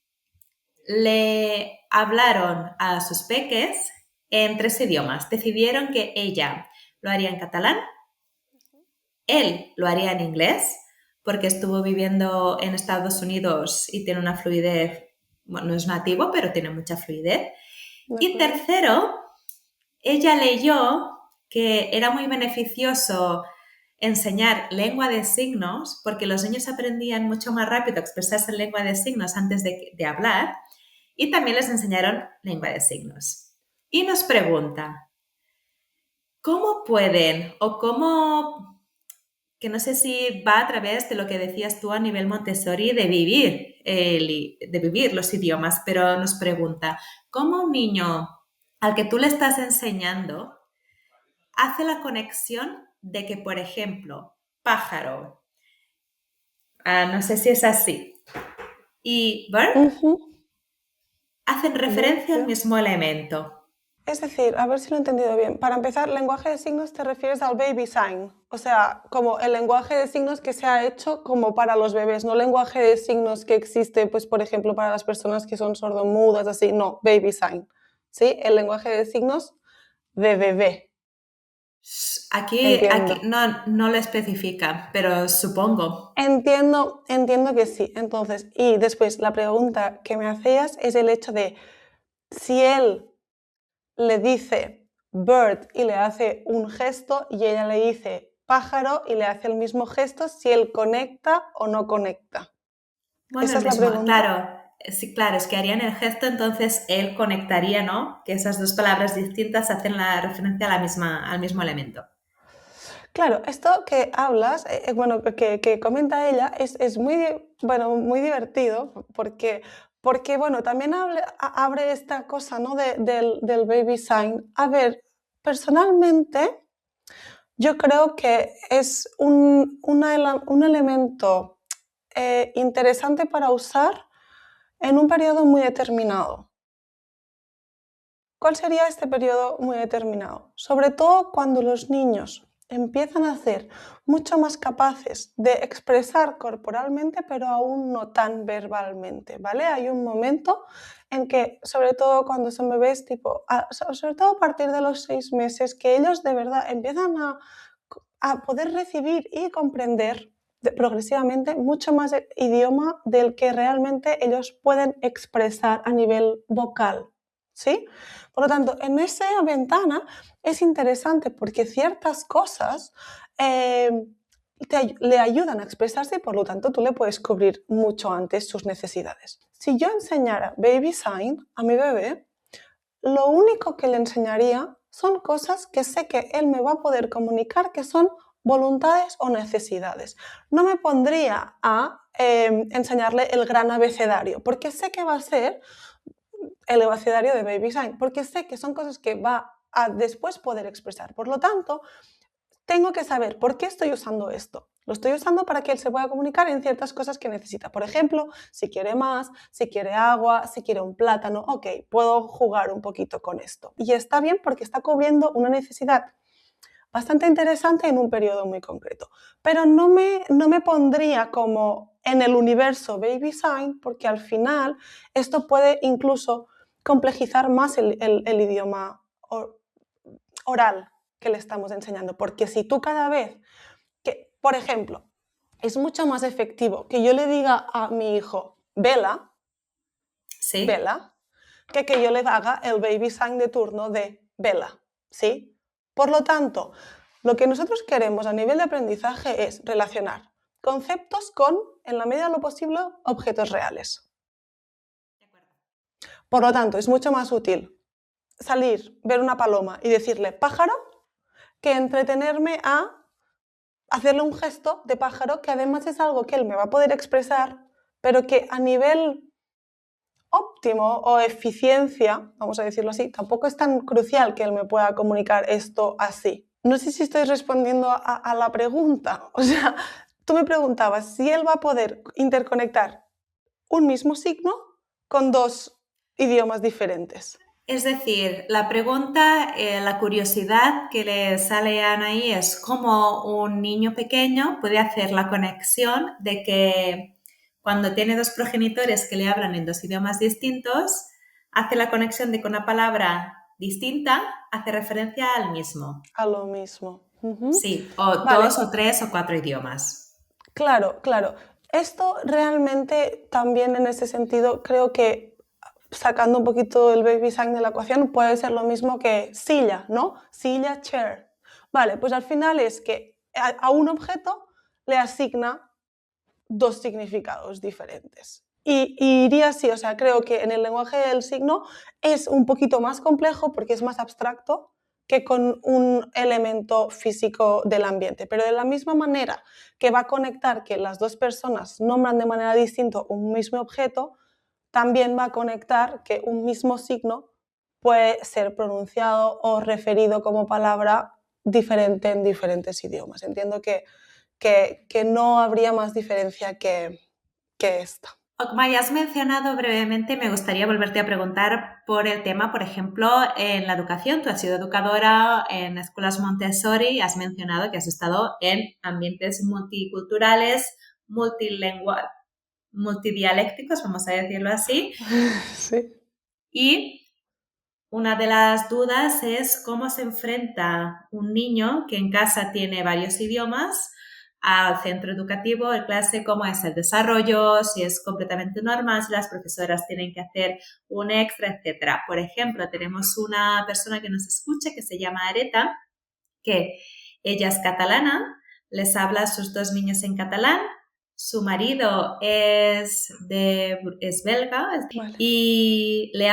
le hablaron a sus peques en 3 idiomas. Decidieron que ella lo haría en catalán, él lo haría en inglés, porque estuvo viviendo en Estados Unidos y tiene una fluidez, bueno, no es nativo, pero tiene mucha fluidez. ¿De Y acuerdo? tercero, ella leyó que era muy beneficioso enseñar lengua de signos porque los niños aprendían mucho más rápido a expresarse en lengua de signos antes de hablar y también les enseñaron lengua de signos. Y nos pregunta, ¿cómo pueden o cómo, que no sé si va a través de lo que decías tú a nivel Montessori de vivir los idiomas, pero nos pregunta, ¿cómo un niño al que tú le estás enseñando hace la conexión de que, por ejemplo, pájaro, no sé si es así, y bird Ujú. hacen Bird, referencia al yeah. mismo elemento? Es decir, a ver si lo he entendido bien. Para empezar, lenguaje de signos te refieres al baby sign, o sea, como el lenguaje de signos que se ha hecho como para los bebés, no lenguaje de signos que existe, pues, por ejemplo, para las personas que son sordomudas, así, no, baby sign, ¿sí? El lenguaje de signos de bebé, Aquí entiendo. no lo especifica, pero supongo. Entiendo que sí. Entonces, y después la pregunta que me hacías es el hecho de si él le dice bird y le hace un gesto y ella le dice pájaro y le hace el mismo gesto, si él conecta o no conecta. Bueno, ¿Esa el es la mismo, pregunta? claro, sí, claro, es que harían el gesto, entonces él conectaría, ¿no? Que esas dos palabras distintas hacen la referencia a al mismo elemento. Claro, esto que hablas, bueno, que comenta ella, es muy, bueno, muy divertido porque bueno, también abre esta cosa, ¿no? Del baby sign. A ver, personalmente, yo creo que es un elemento interesante para usar en un periodo muy determinado. ¿Cuál sería este periodo muy determinado? Sobre todo cuando los niños empiezan a ser mucho más capaces de expresar corporalmente, pero aún no tan verbalmente, ¿vale? Hay un momento en que, sobre todo cuando son bebés, tipo, sobre todo a partir de los 6 meses, que ellos de verdad empiezan a poder recibir y comprender progresivamente mucho más idioma del que realmente ellos pueden expresar a nivel vocal, ¿sí? Por lo tanto, en esa ventana es interesante porque ciertas cosas le ayudan a expresarse y por lo tanto tú le puedes cubrir mucho antes sus necesidades. Si yo enseñara baby sign a mi bebé, lo único que le enseñaría son cosas que sé que él me va a poder comunicar que son voluntades o necesidades. No me pondría a enseñarle el gran abecedario, porque sé que va a ser el abecedario de baby sign, porque sé que son cosas que va a después poder expresar. Por lo tanto, tengo que saber por qué estoy usando esto. Lo estoy usando para que él se pueda comunicar en ciertas cosas que necesita. Por ejemplo, si quiere más, si quiere agua, si quiere un plátano, ok, puedo jugar un poquito con esto. Y está bien porque está cubriendo una necesidad bastante interesante en un periodo muy concreto. Pero no me pondría como en el universo baby sign porque al final esto puede incluso complejizar más el idioma oral que le estamos enseñando. Porque si tú cada vez que, por ejemplo, es mucho más efectivo que yo le diga a mi hijo, vela, ¿Sí? vela, que yo le haga el baby sign de turno de vela, ¿sí? Por lo tanto, lo que nosotros queremos a nivel de aprendizaje es relacionar conceptos con, en la medida de lo posible, objetos reales. De acuerdo. Por lo tanto, es mucho más útil salir, ver una paloma y decirle pájaro que entretenerme a hacerle un gesto de pájaro que además es algo que él me va a poder expresar, pero que a nivel óptimo o eficiencia, vamos a decirlo así, tampoco es tan crucial que él me pueda comunicar esto así. No sé si estoy respondiendo a la pregunta. O sea, tú me preguntabas si él va a poder interconectar un mismo signo con dos idiomas diferentes. Es decir, la pregunta, la curiosidad que le sale a Anaí es cómo un niño pequeño puede hacer la conexión de que cuando tiene dos progenitores que le hablan en dos idiomas distintos, hace la conexión de que una palabra distinta hace referencia al mismo. A lo mismo. Sí, o Vale, dos o tres o cuatro idiomas. claro, claro. Esto realmente también en ese sentido creo que sacando un poquito el baby sign de la ecuación puede ser lo mismo que silla, ¿no? Silla, chair. Vale, pues al final es que a un objeto le asigna dos significados diferentes. Y iría así, o sea, creo que en el lenguaje del signo es un poquito más complejo porque es más abstracto que con un elemento físico del ambiente. Pero de la misma manera que va a conectar que las dos personas nombran de manera distinta un mismo objeto, también va a conectar que un mismo signo puede ser pronunciado o referido como palabra diferente en diferentes idiomas. Entiendo que no habría más diferencia que esta. Okmay, has mencionado brevemente, me gustaría volverte a preguntar por el tema, por ejemplo, en la educación. Tú has sido educadora en escuelas Montessori, has mencionado que has estado en ambientes multiculturales, multidialécticos, vamos a decirlo así, Sí. y una de las dudas es cómo se enfrenta un niño que en casa tiene varios idiomas al centro educativo, en clase, cómo es el desarrollo, si es completamente normal, si las profesoras tienen que hacer un extra, etcétera. Por ejemplo, tenemos una persona que nos escucha que se llama Areta, que ella es catalana, les habla a sus dos niños en catalán, su marido es belga Vale, y les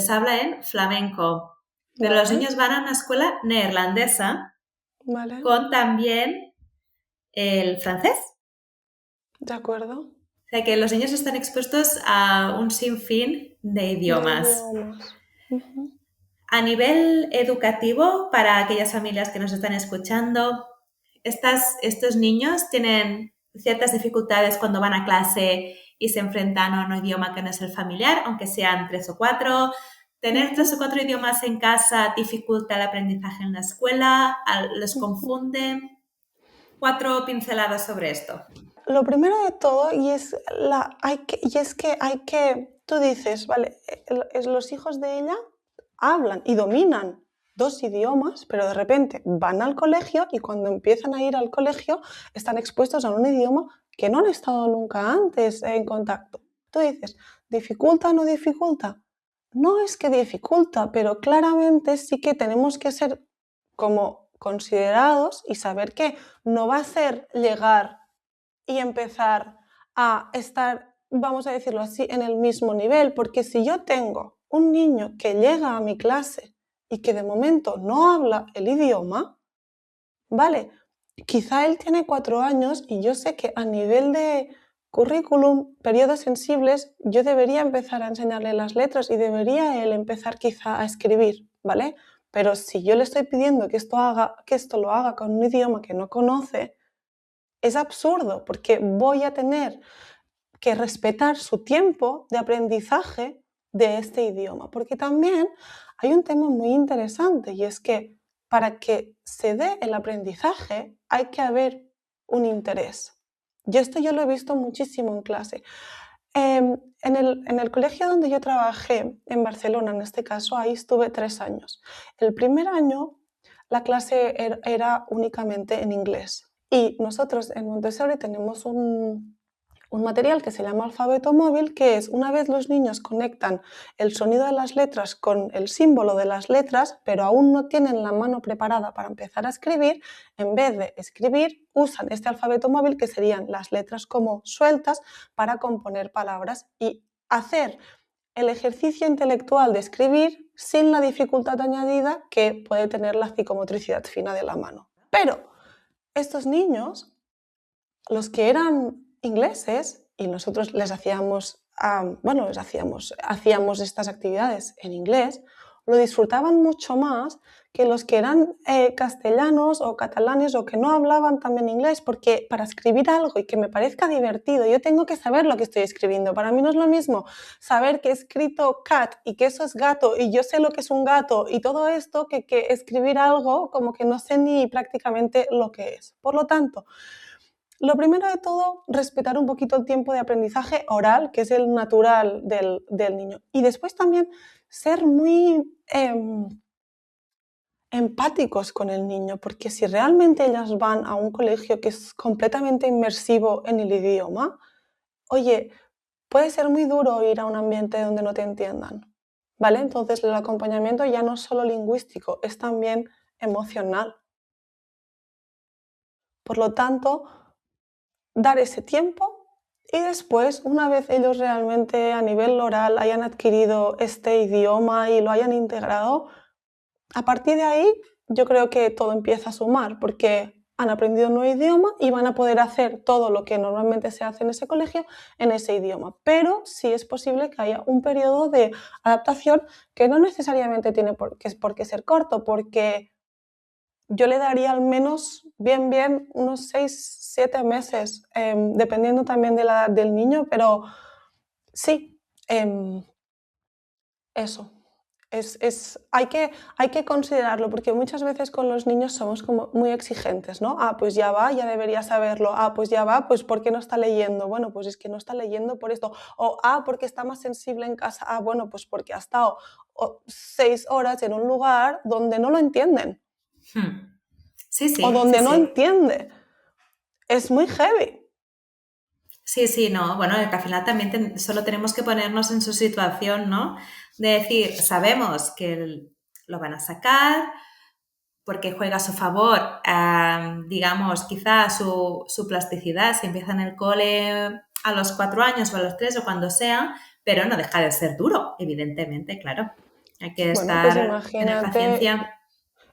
habla en flamenco. Pero los vale, niños van a una escuela neerlandesa vale, con también el francés. de acuerdo. O sea que los niños están expuestos a un sinfín de De idiomas. idiomas. Ujú. A nivel educativo, para aquellas familias que nos están escuchando, estos niños tienen ciertas dificultades cuando van a clase y se enfrentan a un idioma que no es el familiar, aunque sean 3 o 4. Tener Ujú, 3 o 4 idiomas en casa dificulta el aprendizaje en la escuela, los ujú. confunde. 4 pinceladas sobre esto. Lo primero de todo, y es que hay que, tú dices, vale, los hijos de ella hablan y dominan 2 idiomas, pero de repente van al colegio y cuando empiezan a ir al colegio están expuestos a un idioma que no han estado nunca antes en contacto. Tú dices, ¿dificulta o no dificulta? No es que dificulta, pero claramente sí que tenemos que ser como considerados y saber que no va a ser llegar y empezar a estar, vamos a decirlo así, en el mismo nivel, porque si yo tengo un niño que llega a mi clase y que de momento no habla el idioma, vale, quizá él tiene 4 años y yo sé que a nivel de currículum, periodos sensibles, yo debería empezar a enseñarle las letras y debería él empezar quizá a escribir, ¿vale? Pero si yo le estoy pidiendo que esto lo haga con un idioma que no conoce, es absurdo porque voy a tener que respetar su tiempo de aprendizaje de este idioma. Porque también hay un tema muy interesante y es que para que se dé el aprendizaje hay que haber un interés. Y esto yo lo he visto muchísimo en clase. En el colegio donde yo trabajé, en Barcelona en este caso, ahí estuve 3 años. El primer año la clase era únicamente en inglés. Y nosotros en Montessori tenemos un material que se llama alfabeto móvil, que es una vez los niños conectan el sonido de las letras con el símbolo de las letras, pero aún no tienen la mano preparada para empezar a escribir, en vez de escribir, usan este alfabeto móvil, que serían las letras como sueltas, para componer palabras y hacer el ejercicio intelectual de escribir sin la dificultad añadida que puede tener la psicomotricidad fina de la mano. Pero estos niños, los que eran ingleses, y nosotros les hacíamos, hacíamos estas actividades en inglés, lo disfrutaban mucho más que los que eran castellanos o catalanes o que no hablaban también inglés, porque para escribir algo y que me parezca divertido, yo tengo que saber lo que estoy escribiendo. Para mí no es lo mismo saber que he escrito cat y que eso es gato y yo sé lo que es un gato y todo esto que escribir algo como que no sé ni prácticamente lo que es. Por lo tanto, lo primero de todo, respetar un poquito el tiempo de aprendizaje oral, que es el natural del niño. Y después también ser muy empáticos con el niño, porque si realmente ellas van a un colegio que es completamente inmersivo en el idioma, oye, puede ser muy duro ir a un ambiente donde no te entiendan, ¿vale? Entonces el acompañamiento ya no es solo lingüístico, es también emocional. Por lo tanto, dar ese tiempo y después, una vez ellos realmente a nivel oral hayan adquirido este idioma y lo hayan integrado, a partir de ahí yo creo que todo empieza a sumar porque han aprendido un nuevo idioma y van a poder hacer todo lo que normalmente se hace en ese colegio en ese idioma. Pero sí es posible que haya un periodo de adaptación que no necesariamente tiene por qué ser corto, porque yo le daría al menos bien unos 6, 7 meses, dependiendo también de la edad del niño, pero sí, eso. Hay que considerarlo, porque muchas veces con los niños somos como muy exigentes, ¿no? Ah, pues ya va, ya debería saberlo. Ah, pues ya va, pues ¿por qué no está leyendo? Bueno, pues es que no está leyendo por esto. O, porque está más sensible en casa. Ah, bueno, pues porque ha estado 6 horas en un lugar donde no lo entienden Sí, o sí, sí, donde no sí. entiende. Es muy heavy. Sí, sí, no, bueno, que al final también solo tenemos que ponernos en su situación, ¿no? De decir, sabemos que lo van a sacar porque juega a su favor, digamos, quizá su plasticidad, si empieza en el cole a los 4 años o a los 3 o cuando sea, pero no deja de ser duro, evidentemente, claro. Hay que Bueno, pues tener paciencia.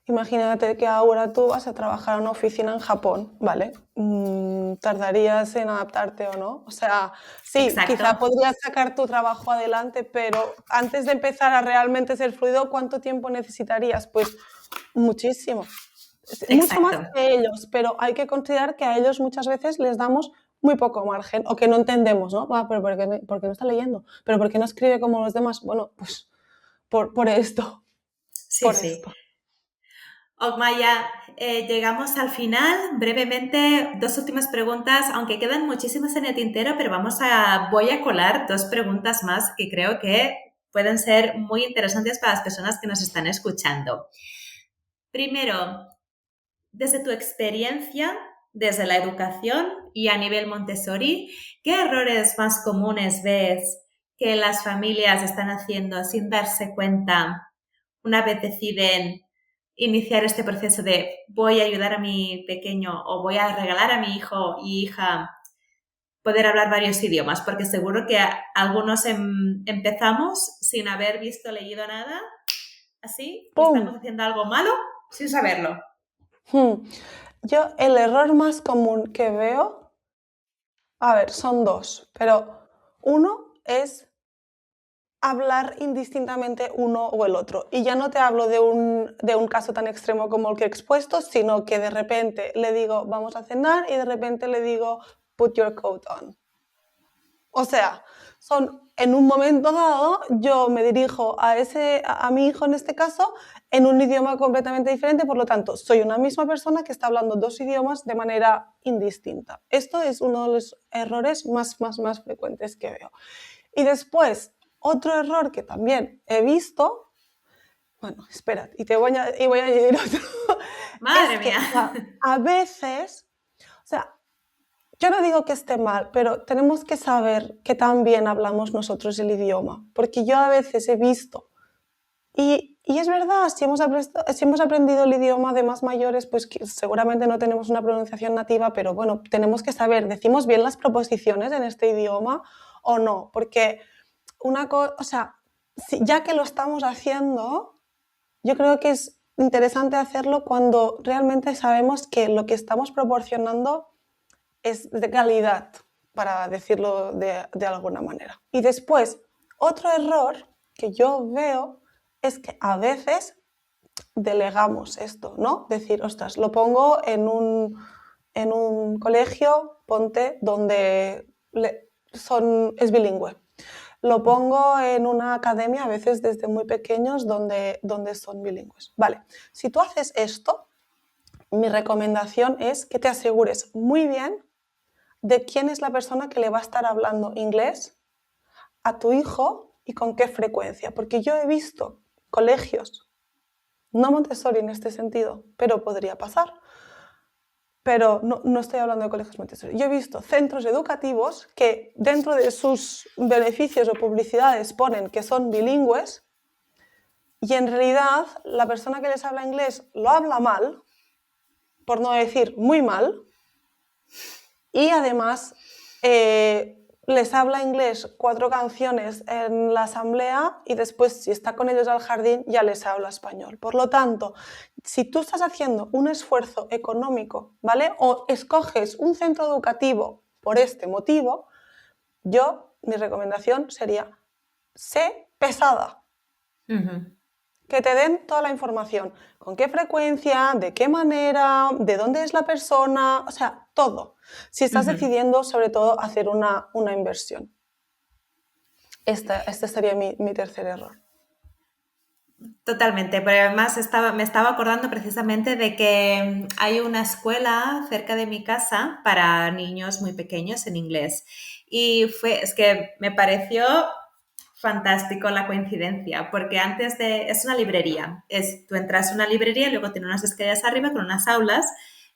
imagínate que ahora tú vas a trabajar en una oficina en Japón, ¿vale? ¿Tardarías en adaptarte o no? O sea, sí, Exacto, quizá podrías sacar tu trabajo adelante, pero antes de empezar a realmente ser fluido, ¿cuánto tiempo necesitarías? Pues muchísimo. Mucho más exacto. que ellos, pero hay que considerar que a ellos muchas veces les damos muy poco margen o que no entendemos, ¿no? Ah, pero ¿por qué no está leyendo? ¿Pero por qué no escribe como los demás? Bueno, pues por esto, Sí, por sí. esto. Ogmaya, llegamos al final. Brevemente, dos últimas preguntas, aunque quedan muchísimas en el tintero, pero voy a colar dos preguntas más que creo que pueden ser muy interesantes para las personas que nos están escuchando. Primero, desde tu experiencia, desde la educación y a nivel Montessori, ¿qué errores más comunes ves que las familias están haciendo sin darse cuenta una vez deciden iniciar este proceso de voy a ayudar a mi pequeño o voy a regalar a mi hijo y hija poder hablar varios idiomas? Porque seguro que algunos empezamos sin haber visto, leído nada, así, y ¡Pum! estamos haciendo algo malo sin saberlo. Yo el error más común que veo, a ver, son dos, pero uno es hablar indistintamente uno o el otro. Y ya no te hablo de un caso tan extremo como el que he expuesto, sino que de repente le digo, vamos a cenar, y de repente le digo, put your coat on. O sea, en un momento dado, yo me dirijo a mi hijo en este caso, en un idioma completamente diferente, por lo tanto, soy una misma persona que está hablando dos idiomas de manera indistinta. Esto es uno de los errores más frecuentes que veo. Y después, otro error que también he visto, bueno, espera, y voy a añadir otro, es Madre que mía. a veces, o sea, yo no digo que esté mal, pero tenemos que saber que también hablamos nosotros el idioma, porque yo a veces he visto, y es verdad, si hemos aprendido el idioma de más mayores, pues seguramente no tenemos una pronunciación nativa, pero bueno, tenemos que saber, ¿decimos bien las proposiciones en este idioma o no? Porque o sea, ya que lo estamos haciendo, yo creo que es interesante hacerlo cuando realmente sabemos que lo que estamos proporcionando es de calidad, para decirlo de alguna manera. Y después, otro error que yo veo es que a veces delegamos esto, ¿no? Decir, ostras, lo pongo en un colegio, ponte, donde es bilingüe. Lo pongo en una academia, a veces desde muy pequeños, donde son bilingües. Vale, si tú haces esto, mi recomendación es que te asegures muy bien de quién es la persona que le va a estar hablando inglés a tu hijo y con qué frecuencia. Porque yo he visto colegios, no Montessori en este sentido, pero podría pasar, pero no estoy hablando de colegios Montessori. Yo he visto centros educativos que dentro de sus beneficios o publicidades ponen que son bilingües, y en realidad la persona que les habla inglés lo habla mal, por no decir muy mal, y además les habla inglés 4 canciones en la asamblea, y después, si está con ellos al jardín, ya les habla español. Por lo tanto, si tú estás haciendo un esfuerzo económico, ¿vale? O escoges un centro educativo por este motivo, mi recomendación sería, sé pesada. Ujú. Que te den toda la información. con qué frecuencia, de qué manera, de dónde es la persona, o sea, todo. Si estás Ujú. decidiendo, sobre todo, hacer una inversión. Este sería mi tercer error. Totalmente, pero además me estaba acordando precisamente de que hay una escuela cerca de mi casa para niños muy pequeños en inglés. Es que me pareció fantástico la coincidencia, porque es una librería, tú entras a una librería y luego tiene unas escaleras arriba con unas aulas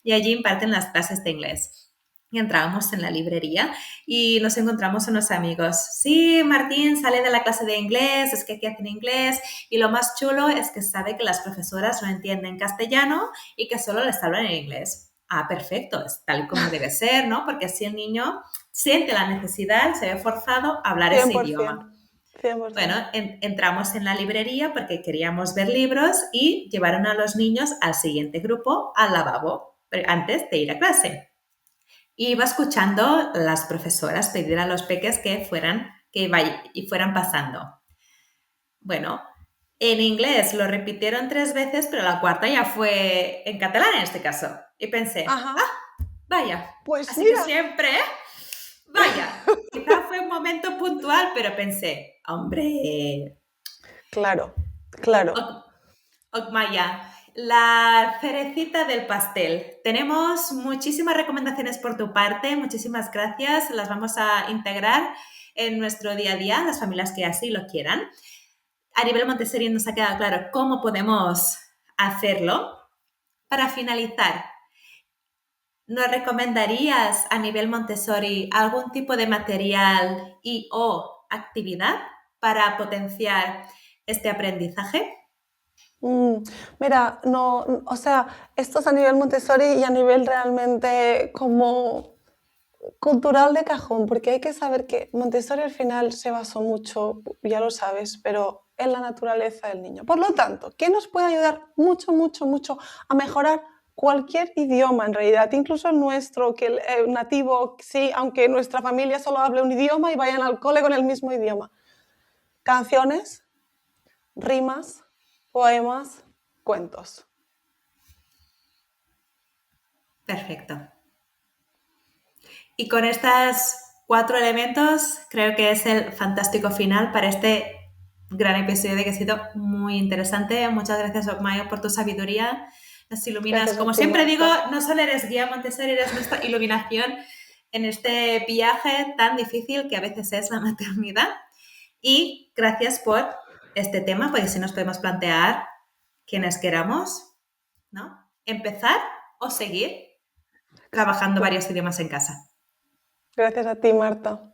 y allí imparten las clases de inglés. Y entrábamos en la librería y nos encontramos unos amigos. Sí, Martín sale de la clase de inglés, es que aquí hacen inglés y lo más chulo es que sabe que las profesoras no entienden castellano y que solo les hablan en inglés. Ah, perfecto, es tal como debe ser, ¿no? Porque así el niño siente la necesidad, se ve forzado a hablar ese 100%, idioma. Bueno, 100%. entramos en la librería porque queríamos ver libros y llevaron a los niños al siguiente grupo al lavabo antes de ir a clase. Iba escuchando las profesoras pedir a los peques y fueran pasando. Bueno, en inglés lo repitieron 3 veces, pero la cuarta ya fue en catalán en este caso. Y pensé, Ajá, vaya, pues así que mira, siempre, vaya. Quizá fue un momento puntual, pero pensé, hombre, claro, claro. Okmaya, la cerecita del pastel. Tenemos muchísimas recomendaciones por tu parte, muchísimas gracias. Las vamos a integrar en nuestro día a día, las familias que así lo quieran. A nivel Montessori nos ha quedado claro cómo podemos hacerlo. Para finalizar, ¿nos recomendarías a nivel Montessori algún tipo de material y o actividad para potenciar este aprendizaje? Mm, Mira, no, o sea, esto es a nivel Montessori y a nivel realmente como cultural de cajón, porque hay que saber que Montessori al final se basó mucho, ya lo sabes, pero en la naturaleza del niño. Por lo tanto, ¿qué nos puede ayudar mucho, mucho, mucho a mejorar cualquier idioma en realidad, incluso el nuestro, que el nativo, sí, aunque nuestra familia solo hable un idioma y vayan al cole con el mismo idioma? Canciones, rimas, poemas, cuentos. Perfecto. Y con estos 4 elementos creo que es el fantástico final para este gran episodio que ha sido muy interesante. Muchas gracias, Okmayo, por tu sabiduría. Nos iluminas, Gracias a como ti, siempre digo, Marta. no solo eres guía Montessori, eres nuestra iluminación en este viaje tan difícil que a veces es la maternidad. Y gracias por este tema, porque si nos podemos plantear quienes queramos, ¿no? Empezar o seguir trabajando Exacto. varios idiomas en casa. Gracias a ti, Marta.